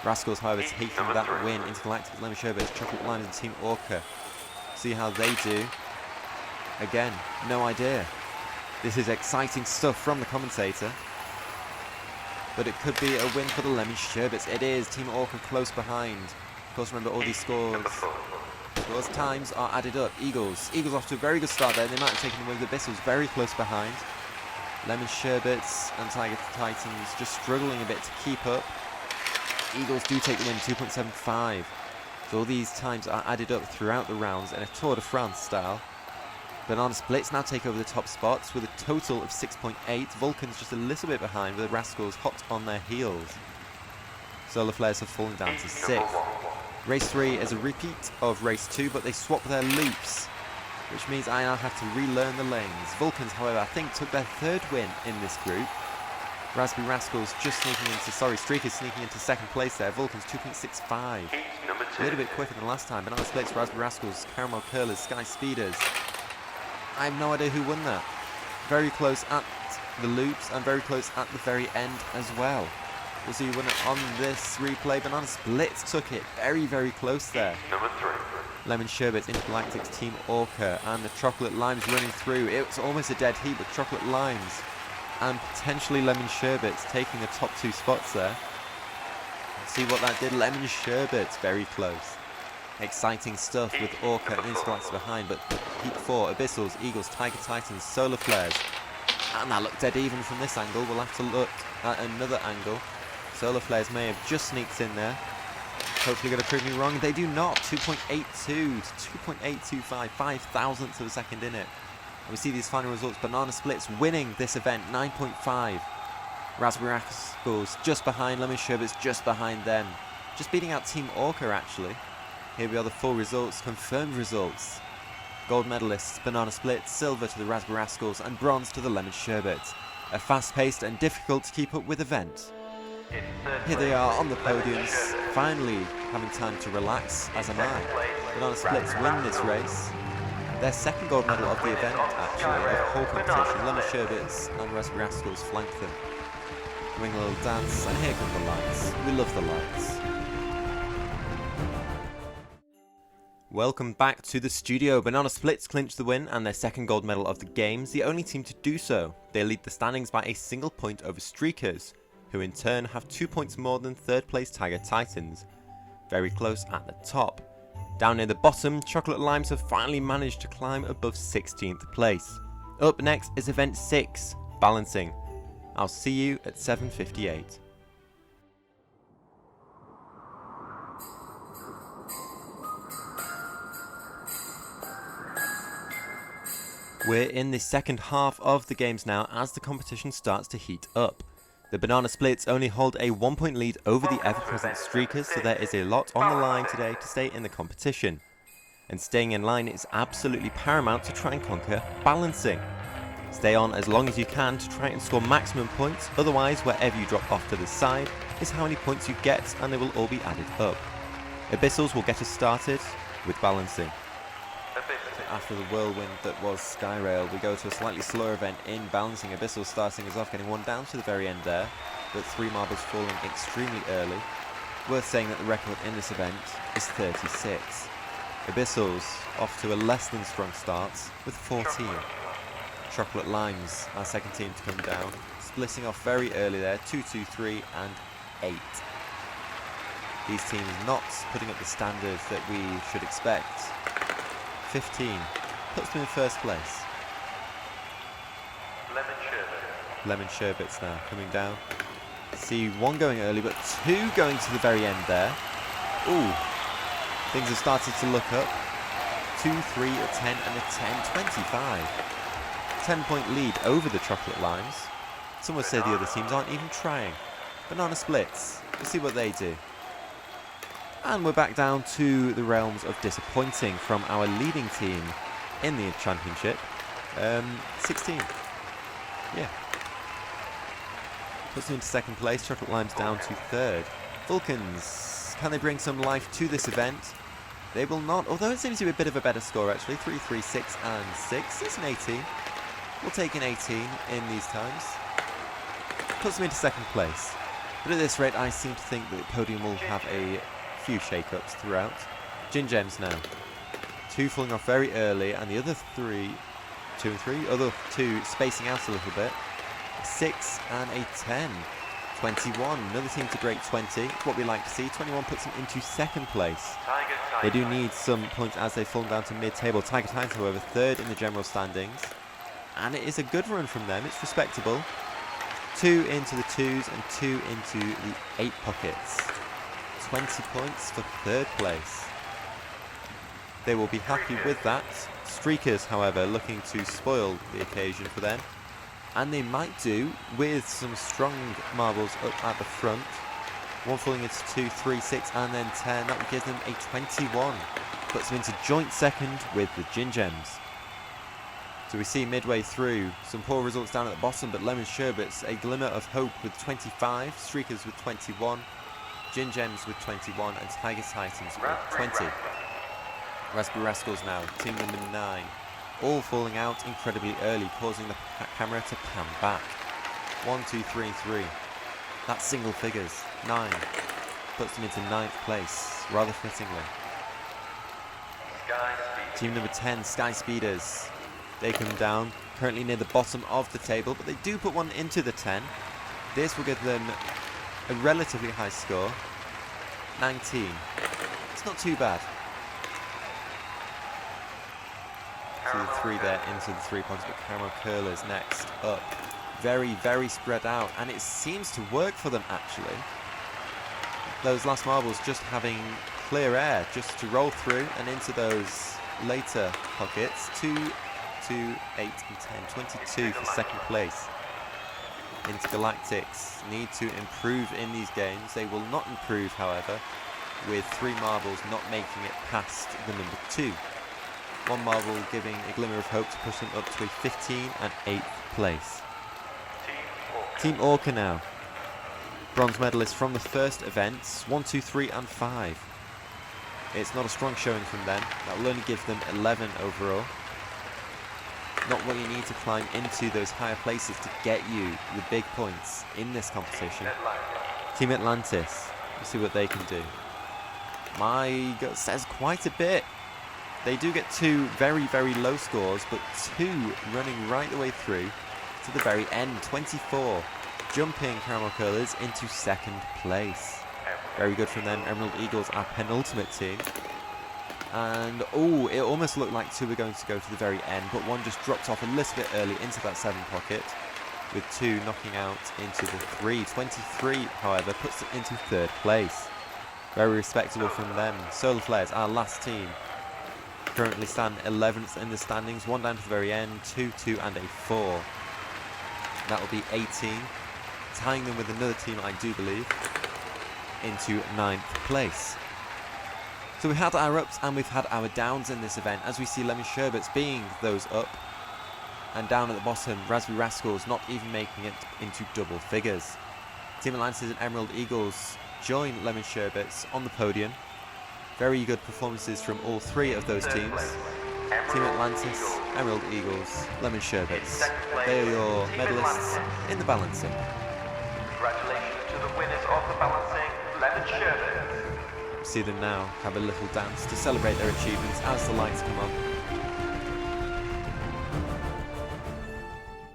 Rascals, however, taking that win. Intergalactic, Lemon Sherbets, Chocolate Limes and Team Orca. See how they do. Again, no idea. This is exciting stuff from the commentator. But it could be a win for the Lemon Sherbets. It is. Team Orca close behind. Of course, remember all these scores. Those times are added up. Eagles off to a very good start there. They might have taken the win. The Abyssals very close behind. Lemon Sherbets and Tiger Titans just struggling a bit to keep up. Eagles do take the win, 2.75. So all these times are added up throughout the rounds in a Tour de France style. Banana Splits now take over the top spots with a total of 6.8. Vulcans just a little bit behind, with the Rascals hot on their heels. Solar Flares have fallen down to 6th. Race 3 is a repeat of Race 2, but they swap their loops. which means I now have to relearn the lanes. Vulcans, however, I think took their third win in this group. Raspberry Rascals just sneaking into, Streakers sneaking into second place there. Vulcans 2.65. A little bit quicker than last time. Banana Splits, Raspberry Rascals, Caramel Curlers, Sky Speeders. I have no idea who won that. Very close at the loops and very close at the very end as well. We'll see who won it on this replay. Banana Splits took it very, very close there. Number 3. Lemon Sherbets, Intergalactics, Team Orca, and the Chocolate Limes running through. It was almost a dead heat, but Chocolate Limes and potentially Lemon Sherbets taking the top 2 spots there. Let's see what that did. Lemon Sherbets, very close. Exciting stuff with Orca and Intergalactics behind, but Heat 4, Abyssals, Eagles, Tiger Titans, Solar Flares. And that looked dead even from this angle. We'll have to look at another angle. Solar Flares may have just sneaked in there. Hopefully going to prove me wrong. They do not. 2.82 to 2.825. 5,000ths of a second in it. And we see these final results. Banana Splits winning this event. 9.5. Raspberry Rascals just behind. Lemon Sherbets just behind them. Just beating out Team Orca actually. Here we are, the full results. Confirmed results. Gold medalists, Banana Splits, silver to the Raspberry Rascals, and bronze to the Lemon Sherbets. A fast-paced and difficult to keep up with event. Here they are on the podiums, finally having time to relax, as am I. Banana Splits win this race. Their second gold medal of the event, actually, of the whole competition. Lemon Sherbets and Raspberry Rascals flank them. Doing a little dance, and here come the lights. We love the lights. Welcome back to the studio. Banana Splits clinched the win and their second gold medal of the games, the only team to do so. They lead the standings by a single point over Streakers, who in turn have 2 points more than third place Tiger Titans. Very close at the top. Down near the bottom, Chocolate Limes have finally managed to climb above 16th place. Up next is event 6, Balancing. I'll see you at 7:58. We're in the second half of the games now as the competition starts to heat up. The Banana Splits only hold a 1 point lead over the ever-present Streakers, so there is a lot on the line today to stay in the competition. And staying in line is absolutely paramount to try and conquer Balancing. Stay on as long as you can to try and score maximum points, otherwise wherever you drop off to the side is how many points you get and they will all be added up. Abyssals will get us started with Balancing. After the whirlwind that was Skyrail, we go to a slightly slower event in Balancing. Abyssal starting us off, getting one down to the very end there, but 3 marbles falling extremely early. Worth saying that the record in this event is 36. Abyssals off to a less than strong start with 14. Chocolate Limes, our second team to come down, splitting off very early there, 2, 2, 3 and 8. These teams not putting up the standard that we should expect. 15 puts them in first place. Lemon Sherbets now coming down. See 1 going early, but 2 going to the very end there. Ooh, things have started to look up. 2, 3, a 10 and a 10, 25. 10-point lead over the Chocolate Limes. Some would say the other teams aren't even trying. Banana Splits, we'll see what they do. And we're back down to the realms of disappointing from our leading team in the championship. 16. Yeah. Puts them into second place. Chocolate Limes down to third. Vulcans, can they bring some life to this event? They will not, although it seems to be a bit of a better score actually. 3, 3, 6 and 6. It's an 18. We'll take an 18 in these times. Puts them into second place. But at this rate, I seem to think that the podium will have a few shake-ups throughout. Gin Gems now. 2 falling off very early, and the other 3, 2 and 3, other 2 spacing out a little bit. 6 and a 10. 21, another team to break 20. It's what we like to see. 21 puts them into second place. They do need some points as they fall down to mid-table. Tiger Titans, however, third in the general standings. And it is a good run from them. It's respectable. 2 into the 2s and 2 into the 8 pockets. 20 points for third place. They will be happy with that. Streakers, however, looking to spoil the occasion for them. And they might do with some strong marbles up at the front. 1 falling into 2, 3, 6 and then 10. That would give them a 21. Puts them into joint second with the Gin Gems. So we see midway through some poor results down at the bottom, but Lemon Sherbets a glimmer of hope with 25, Streakers with 21, Gin Gems with 21, and Tiger Titans with 20. Raspberry Rascals now, team number 9, all falling out incredibly early, causing the camera to pan back. 1, 2, 3, 3. That's single figures. 9 puts them into 9th place, rather fittingly. Team number 10, Sky Speeders. They come down, currently near the bottom of the table, but they do put one into the 10. This will give them a relatively high score. 19. It's not too bad. So the 3 there into the 3 points, but Caramel Curlers next up. Very, very spread out, and it seems to work for them actually. Those last marbles just having clear air, just to roll through and into those later pockets. 2, 2, 8 and 10, 22 for second place. Intergalactics need to improve in these games. They will not improve, however, with 3 marbles not making it past the number 2. 1 marble giving a glimmer of hope to push them up to a 15 and 8th place. Team Orca now. Bronze medalists from the first events, 1, 2, 3 and 5. It's not a strong showing from them. That will only give them 11 overall. Not what you need to climb into those higher places to get you the big points in this competition. Team Atlantis, we'll see what they can do. My gut says quite a bit. They do get 2 very, very low scores, but 2 running right the way through to the very end. 24, jumping Caramel Curlers into 2nd place. Very good from them. Emerald Eagles, our penultimate team. And, oh, it almost looked like 2 were going to go to the very end, but 1 just dropped off a little bit early into that 7 pocket, with 2 knocking out into the 3. 23, however, puts it into 3rd place. Very respectable from them. Solar Flares, our last team, currently stand 11th in the standings. 1 down to the very end, 2, 2 and a 4. That will be 18, tying them with another team, I do believe, into 9th place. So we've had our ups and we've had our downs in this event, as we see Lemon Sherbets being those up, and down at the bottom, Raspberry Rascals not even making it into double figures. Team Atlantis and Emerald Eagles join Lemon Sherbets on the podium. Very good performances from all 3 of those teams. Team Atlantis, Emerald Eagles, Lemon Sherbets. They are your medalists in the balancing. Congratulations to the winners of the balancing, Lemon Sherbets. See them now have a little dance to celebrate their achievements as the lights come on.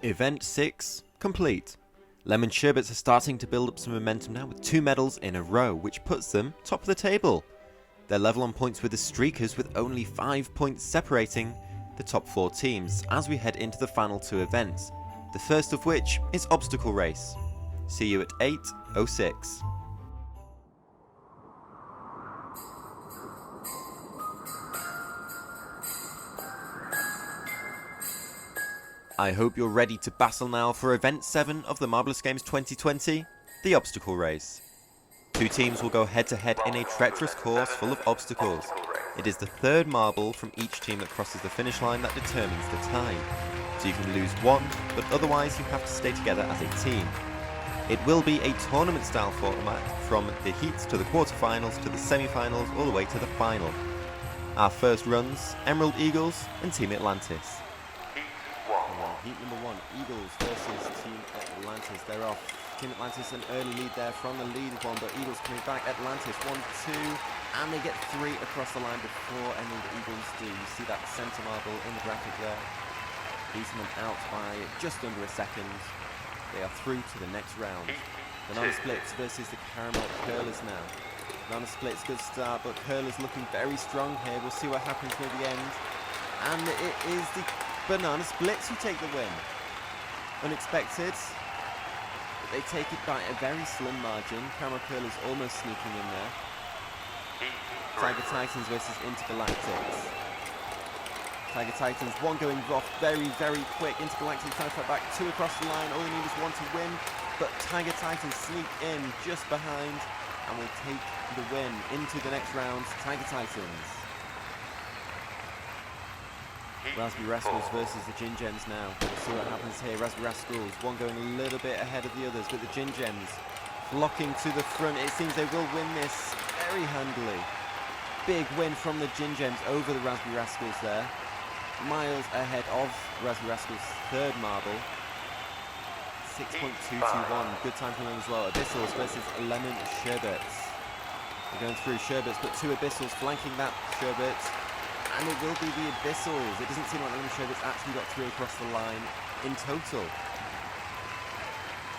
Event 6 complete. Lemon Sherbets are starting to build up some momentum now with 2 medals in a row, which puts them top of the table. They're level on points with the Streakers, with only 5 points separating the top 4 teams as we head into the final 2 events, the first of which is Obstacle Race. See you at 8:06. I hope you're ready to battle now for Event 7 of the Marbleous Games 2020, the Obstacle Race. 2 teams will go head-to-head in a treacherous course full of obstacles. It is the 3rd marble from each team that crosses the finish line that determines the tie. So you can lose 1, but otherwise you have to stay together as a team. It will be a tournament-style format from the heats to the quarterfinals to the semi-finals all the way to the final. Our first runs, Emerald Eagles and Team Atlantis. Heat number 1, Eagles versus Team Atlantis. They're off. Team Atlantis an early lead there from the lead one, but Eagles coming back. Atlantis 1, 2, and they get 3 across the line before Emerald Eagles do. You see that centre marble in the graphic there, beating them out by just under a second. They are through to the next round. Banana Splits versus the Caramel Curlers now. Banana Splits, good start, but Curlers looking very strong here. We'll see what happens near the end. And it is the Banana Splits who take the win. Unexpected, but they take it by a very slim margin. Caramel Curlers almost sneaking in there. Tiger Titans versus Intergalactics. Tiger Titans, 1 going off very, very quick. Intergalactics trying to fight back, 2 across the line. All you need is 1 to win, but Tiger Titans sneak in just behind and will take the win into the next round. Tiger Titans. Raspberry Rascals versus the Gin Gems now. We'll see what happens here. Raspberry Rascals, one going a little bit ahead of the others, but the Gin Gems flocking to the front. It seems they will win this very handily. Big win from the Gin Gems over the Raspberry Rascals there. Miles ahead of Raspberry Rascals' third marble. 6.221. Good time for them as well. Abyssals versus Lemon Sherbets. They're going through Sherbets, but two Abyssals flanking that Sherbet. And it will be the Abyssals. It doesn't seem like Lemon Sherbets actually got three across the line in total.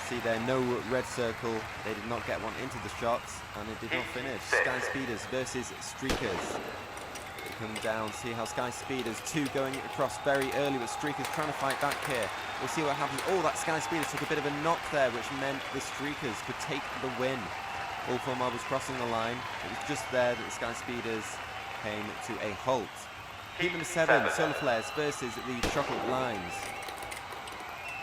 See there, no red circle. They did not get one into the shots, and it did not finish. Sky Speeders versus Streakers. They come down, see how Sky Speeders, two going across very early, but Streakers trying to fight back here. We'll see what happens. Oh, that Sky Speeders took a bit of a knock there, which meant the Streakers could take the win. All four marbles crossing the line. It was just there that the Sky Speeders came to a halt. Heat number 7, Solar Flares versus the Chocolate Limes.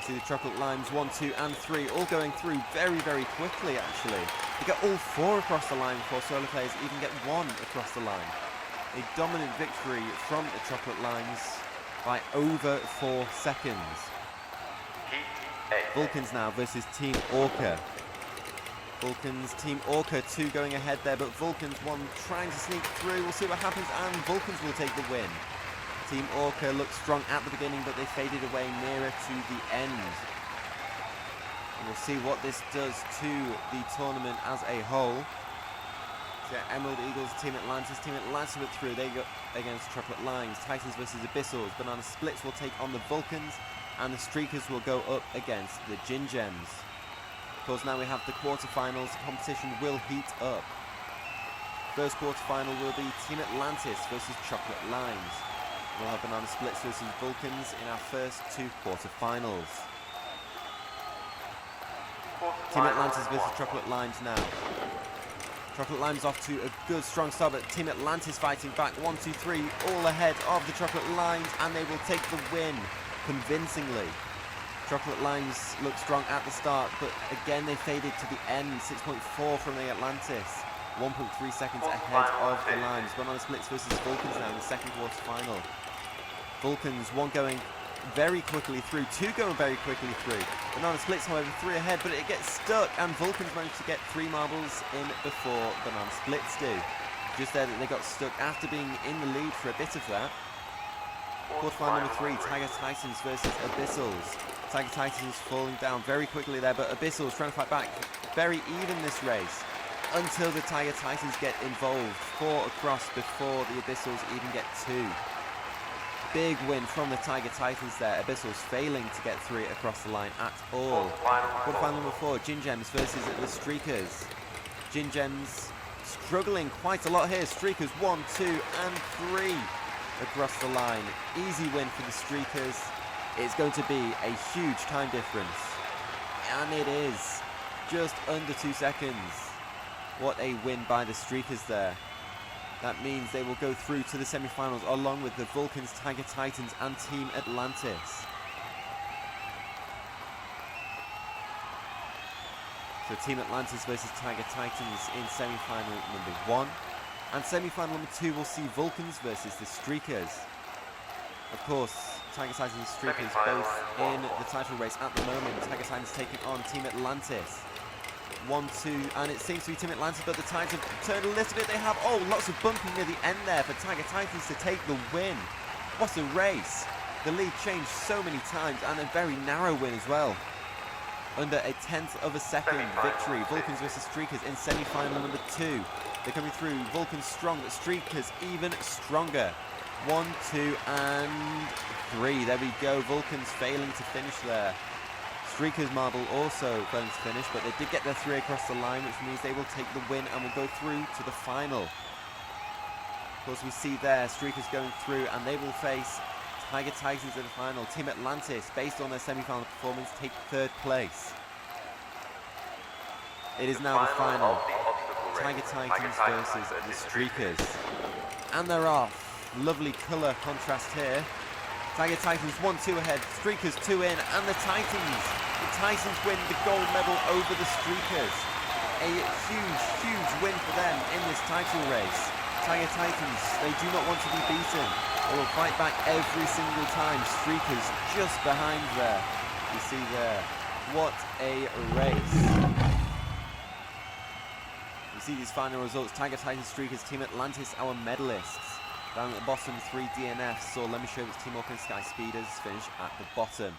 See the Chocolate Limes 1, 2 and 3 all going through very, very quickly actually. They get all four across the line before Solar Flares even get one across the line. A dominant victory from the Chocolate Limes by over 4 seconds. Vulcans now versus Team Orca. Vulcans, Team Orca, two going ahead there, but Vulcans, one trying to sneak through. We'll see what happens, and Vulcans will take the win. Team Orca looked strong at the beginning, but they faded away nearer to the end. And we'll see what this does to the tournament as a whole. So Emerald Eagles, Team Atlantis went through. They go against Chocolate Limes. Titans versus Abyssals. Banana Splits will take on the Vulcans, and the Streakers will go up against the Gin Gems. Of course, now we have the quarterfinals. The competition will heat up. First quarterfinal will be Team Atlantis versus Chocolate Limes. We'll have Banana Splits versus Vulcans in our first two quarterfinals. Team Atlantis versus Chocolate Limes now. Chocolate Limes off to a good strong start, but Team Atlantis fighting back. 1, 2, 3, all ahead of the Chocolate Limes, and they will take the win convincingly. Chocolate Limes looked strong at the start, but again they faded to the end. 6.4 from the Atlantis. 1.3 seconds ahead of the Limes. Banana Splits versus Vulcans now in the second quarterfinal. Vulcans, one going very quickly through, two going very quickly through. Banana Splits, however, 3 ahead, but it gets stuck, and Vulcans managed to get 3 marbles in before Banana Splits do. Just there that they got stuck after being in the lead for a bit of that. Quarterfinal number 3, Tiger Titans versus Abyssals. Tiger Titans falling down very quickly there, but Abyssals trying to fight back. Very even this race until the Tiger Titans get involved. 4 across before the Abyssals even get 2. Big win from the Tiger Titans there. Abyssals failing to get 3 across the line at all. Quarterfinal number 4, Gin Gems versus the Streakers. Gin Gems struggling quite a lot here. Streakers 1, 2 and 3 across the line. Easy win for the Streakers. It's going to be a huge time difference, and it is just under 2 seconds. What a win by the Streakers there. That means they will go through to the semi-finals along with the Vulcans, Tiger Titans and Team Atlantis. So Team Atlantis versus Tiger Titans in semi-final number 1, and semi-final number 2 will see Vulcans versus the Streakers. Of course, Tiger Titans and Streakers both in the title race at the moment. Tiger Titans taking on Team Atlantis. 1, 2, and it seems to be Team Atlantis, but the Titans have turned a little bit. They have, oh, lots of bumping near the end there for Tiger Titans to take the win. What a race. The lead changed so many times, and a very narrow win as well. Under a 1/10 of a second victory. Vulcans versus Streakers in semi-final number 2. They're coming through. Vulcans strong, but Streakers even stronger. 1, 2 and 3. There we go. Vulcans failing to finish there. Streakers marble also failing to finish, but they did get their 3 across the line, which means they will take the win and will go through to the final. Of course, we see there Streakers going through, and they will face Tiger Titans in the final. Team Atlantis, based on their semi-final performance, take 3rd place. It is now the final. Tiger Titans versus the Streakers. And they're off. Lovely colour contrast here. Tiger Titans 1, 2 ahead, Streakers 2 in, and the Titans win the gold medal over the Streakers. A huge, huge win for them in this title race. Tiger Titans, they do not want to be beaten. They will fight back every single time. Streakers just behind there. You see there. What a race. You see these final results. Tiger Titan Streakers, Team Atlantis, our medalists. Down at the bottom, 3 DNFs. Saw Lemon Sherbet's Team Orca and Sky Speeders finish at the bottom.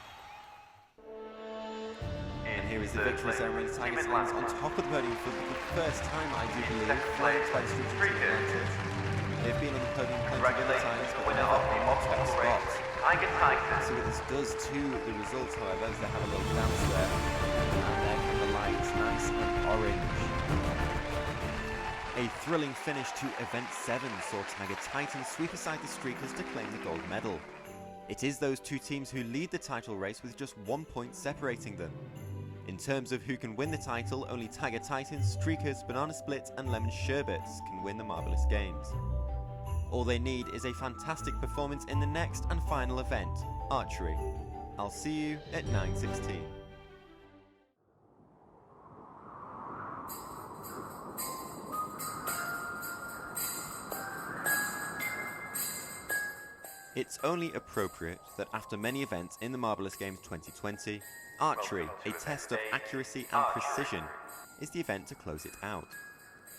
And here is the victory ceremony. Tiger Titans on top of the podium for the first time, I do believe. Flanked by the Streakers Team Atlantis. They've been on the podium plenty of other times, but never on the top spot. See what this does to the results, however, as they have a little bounce there. And there come the lights, nice and orange. A thrilling finish to Event 7 saw Tiger Titans sweep aside the Streakers to claim the gold medal. It is those two teams who lead the title race with just 1 point separating them. In terms of who can win the title, only Tiger Titans, Streakers, Banana Splits and Lemon Sherbets can win the Marbleous Games. All they need is a fantastic performance in the next and final event, Archery. I'll see you at 9:16. It's only appropriate that after many events in the Marbleous Games 2020, Archery, a test of accuracy and precision, is the event to close it out.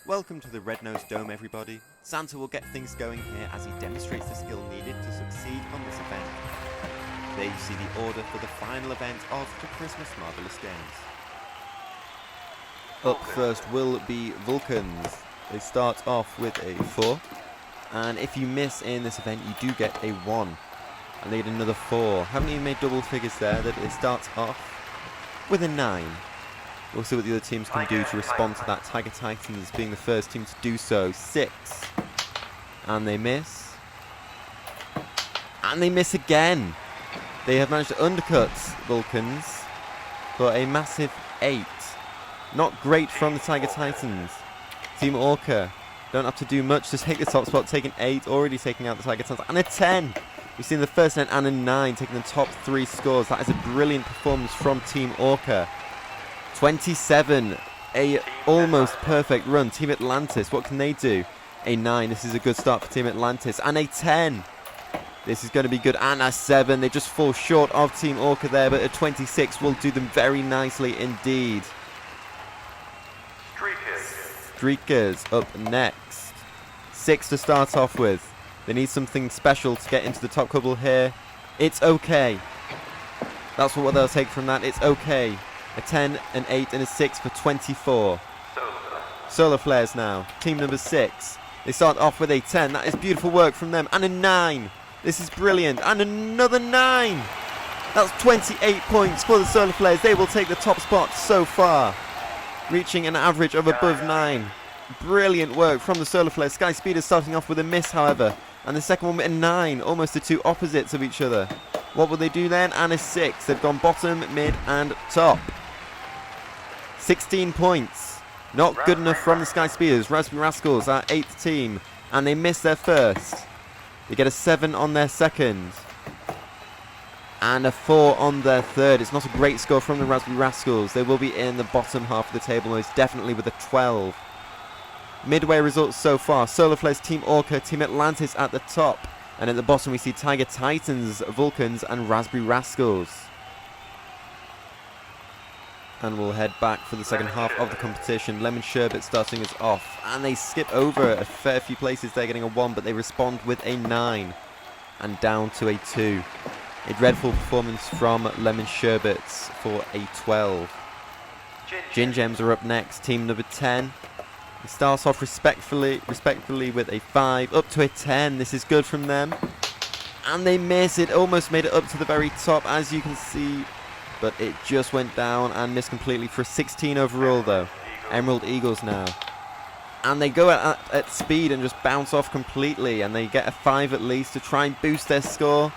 Welcome to the Red-Nosed Dome, everybody. Santa will get things going here as he demonstrates the skill needed to succeed on this event. There you see the order for the final event of the Christmas Marbleous Games. Up first will be Vulcans. They start off with a 4. And if you miss in this event, you do get a 1. And they get another 4. Haven't even made double figures there, that it starts off with a 9. We'll see what the other teams can do to respond to that. Tiger Titans being the first team to do so. 6. And they miss. And they miss again. They have managed to undercut Vulcans for a massive 8. Not great from the Tiger Titans. Team Orca don't have to do much to take the top spot, taking 8, already taking out the Tiger Titans. And a 10. We've seen the first 10 and a 9, taking the top 3 scores. That is a brilliant performance from Team Orca. 27, a almost perfect run. Team Atlantis, what can they do? A 9, this is a good start for Team Atlantis. And a 10, this is going to be good. And a 7, they just fall short of Team Orca there, but a 26 will do them very nicely indeed. Streakers up next. 6 to start off with. They need something special to get into the top couple here. It's okay. That's what they'll take from that. It's okay. A 10, an 8, and a 6 for 24. Solar Flares now. Team number 6. They start off with a 10. That is beautiful work from them. And a 9. This is brilliant. And another 9. That's 28 points for the Solar Flares. They will take the top spot so far, reaching an average of above 9. Brilliant work from the Solar Flares. Sky Speeders starting off with a miss, however. And the second one with a 9. Almost the two opposites of each other. What will they do then? And a 6. They've gone bottom, mid, and top. 16 points. Not good enough from the Sky Speeders. Raspberry Rascals, our 8th team. And they miss their first. They get a 7 on their second. And a 4 on their third. It's not a great score from the Raspberry Rascals. They will be in the bottom half of the table, most definitely with a 12. Midway results so far. Solar Flares, Team Orca, Team Atlantis at the top. And at the bottom we see Tiger Titans, Vulcans and Raspberry Rascals. And we'll head back for the second half of the competition. Lemon Sherbet starting us off. And they skip over a fair few places. They're getting a 1, but they respond with a 9. And down to a 2. A dreadful performance from Lemon Sherbets for a 12. Gin Gems are up next. Team number 10. He starts off respectfully with a 5, up to a 10. This is good from them. And they miss it. Almost made it up to the very top, as you can see. But it just went down and missed completely for a 16 overall, though. Emerald Eagles now. And they go at speed and just bounce off completely. And they get a 5 at least to try and boost their score.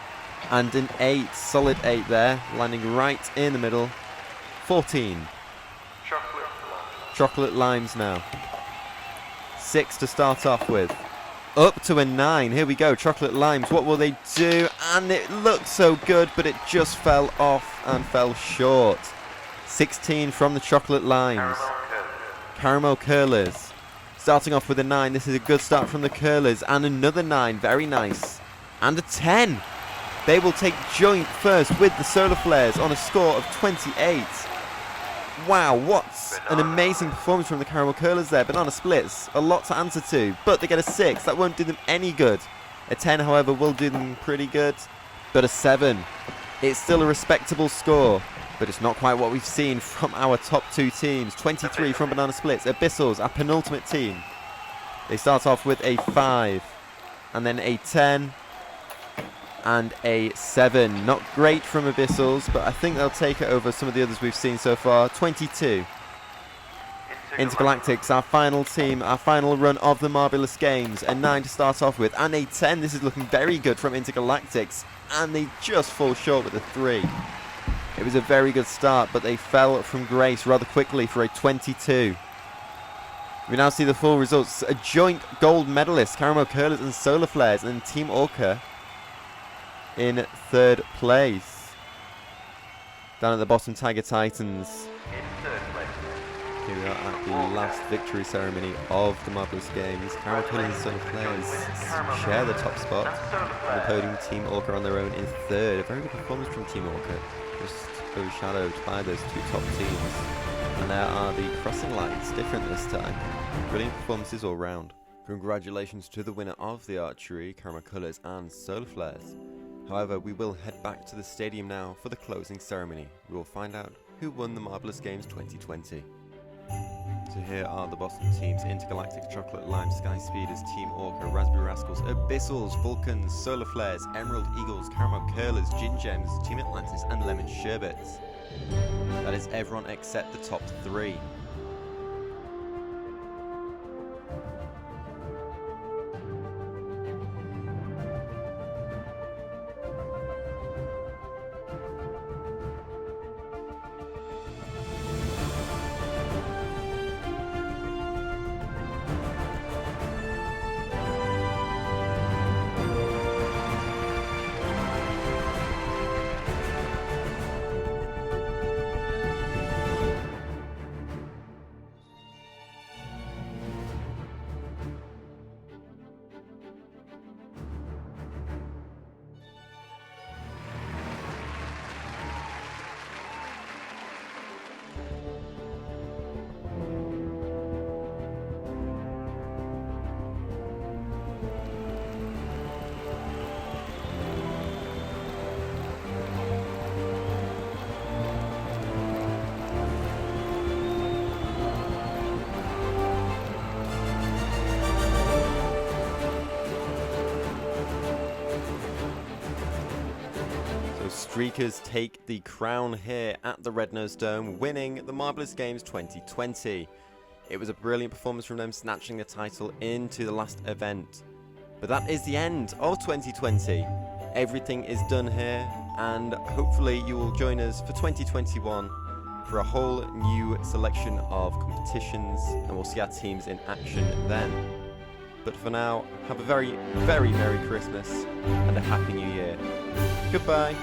And an 8, solid 8 there, landing right in the middle. 14. Chocolate Limes now. 6 to start off with. Up to a 9. Here we go. Chocolate Limes. What will they do? And it looked so good, but it just fell off and fell short. 16 from the Chocolate Limes. Caramel Curlers. Starting off with a 9. This is a good start from the Curlers. And another 9. Very nice. and a 10. They will take joint first with the Solar Flares on a score of 28. Wow, what an amazing performance from the Caramel Curlers there. Banana Splits, a lot to answer to, but they get a 6. That won't do them any good. A 10, however, will do them pretty good, but a 7. It's still a respectable score, but it's not quite what we've seen from our top 2 teams. 23 from Banana Splits. Abyssals, our penultimate team. They start off with a 5, and then a 10, and a 7. Not great from Abyssals, but I think they'll take it over some of the others we've seen so far. 22. Intergalactics, our final team, our final run of the Marbleous Games. A 9 to start off with, and a 10. This is looking very good from Intergalactics, and they just fall short with a 3. It was a very good start, but they fell from grace rather quickly for a 22. We now see the full results. A joint gold medalist, Caramel Curlers and Solar Flares, and Team Orca in 3rd place. Down at the bottom, Tiger Titans. Here we are at the last victory ceremony of the Marbleous Games. Caramel Curlers and Solar Flares share the top spot. And the podium, Team Orca on their own in 3rd. A very good performance from Team Orca, just overshadowed by those 2 top teams. And there are the crossing lights, different this time. Brilliant performances all round. Congratulations to the winner of the archery, Caramel Curlers and Solar Flares. However, we will head back to the stadium now for the closing ceremony. We will find out who won the Marbleous Games 2020. So here are the bottom teams: Intergalactic, Chocolate, Lime, Sky Speeders, Team Orca, Raspberry Rascals, Abyssals, Vulcans, Solar Flares, Emerald Eagles, Caramel Curlers, Gin Gems, Team Atlantis and Lemon Sherbets. That is everyone except the top 3. Streakers take the crown here at the Red Nose Dome, winning the Marbleous Games 2020. It was a brilliant performance from them, snatching the title into the last event. But that is the end of 2020. Everything is done here, and hopefully you will join us for 2021 for a whole new selection of competitions, and we'll see our teams in action then. But for now, have a very, very Merry Christmas and a Happy New Year. Goodbye.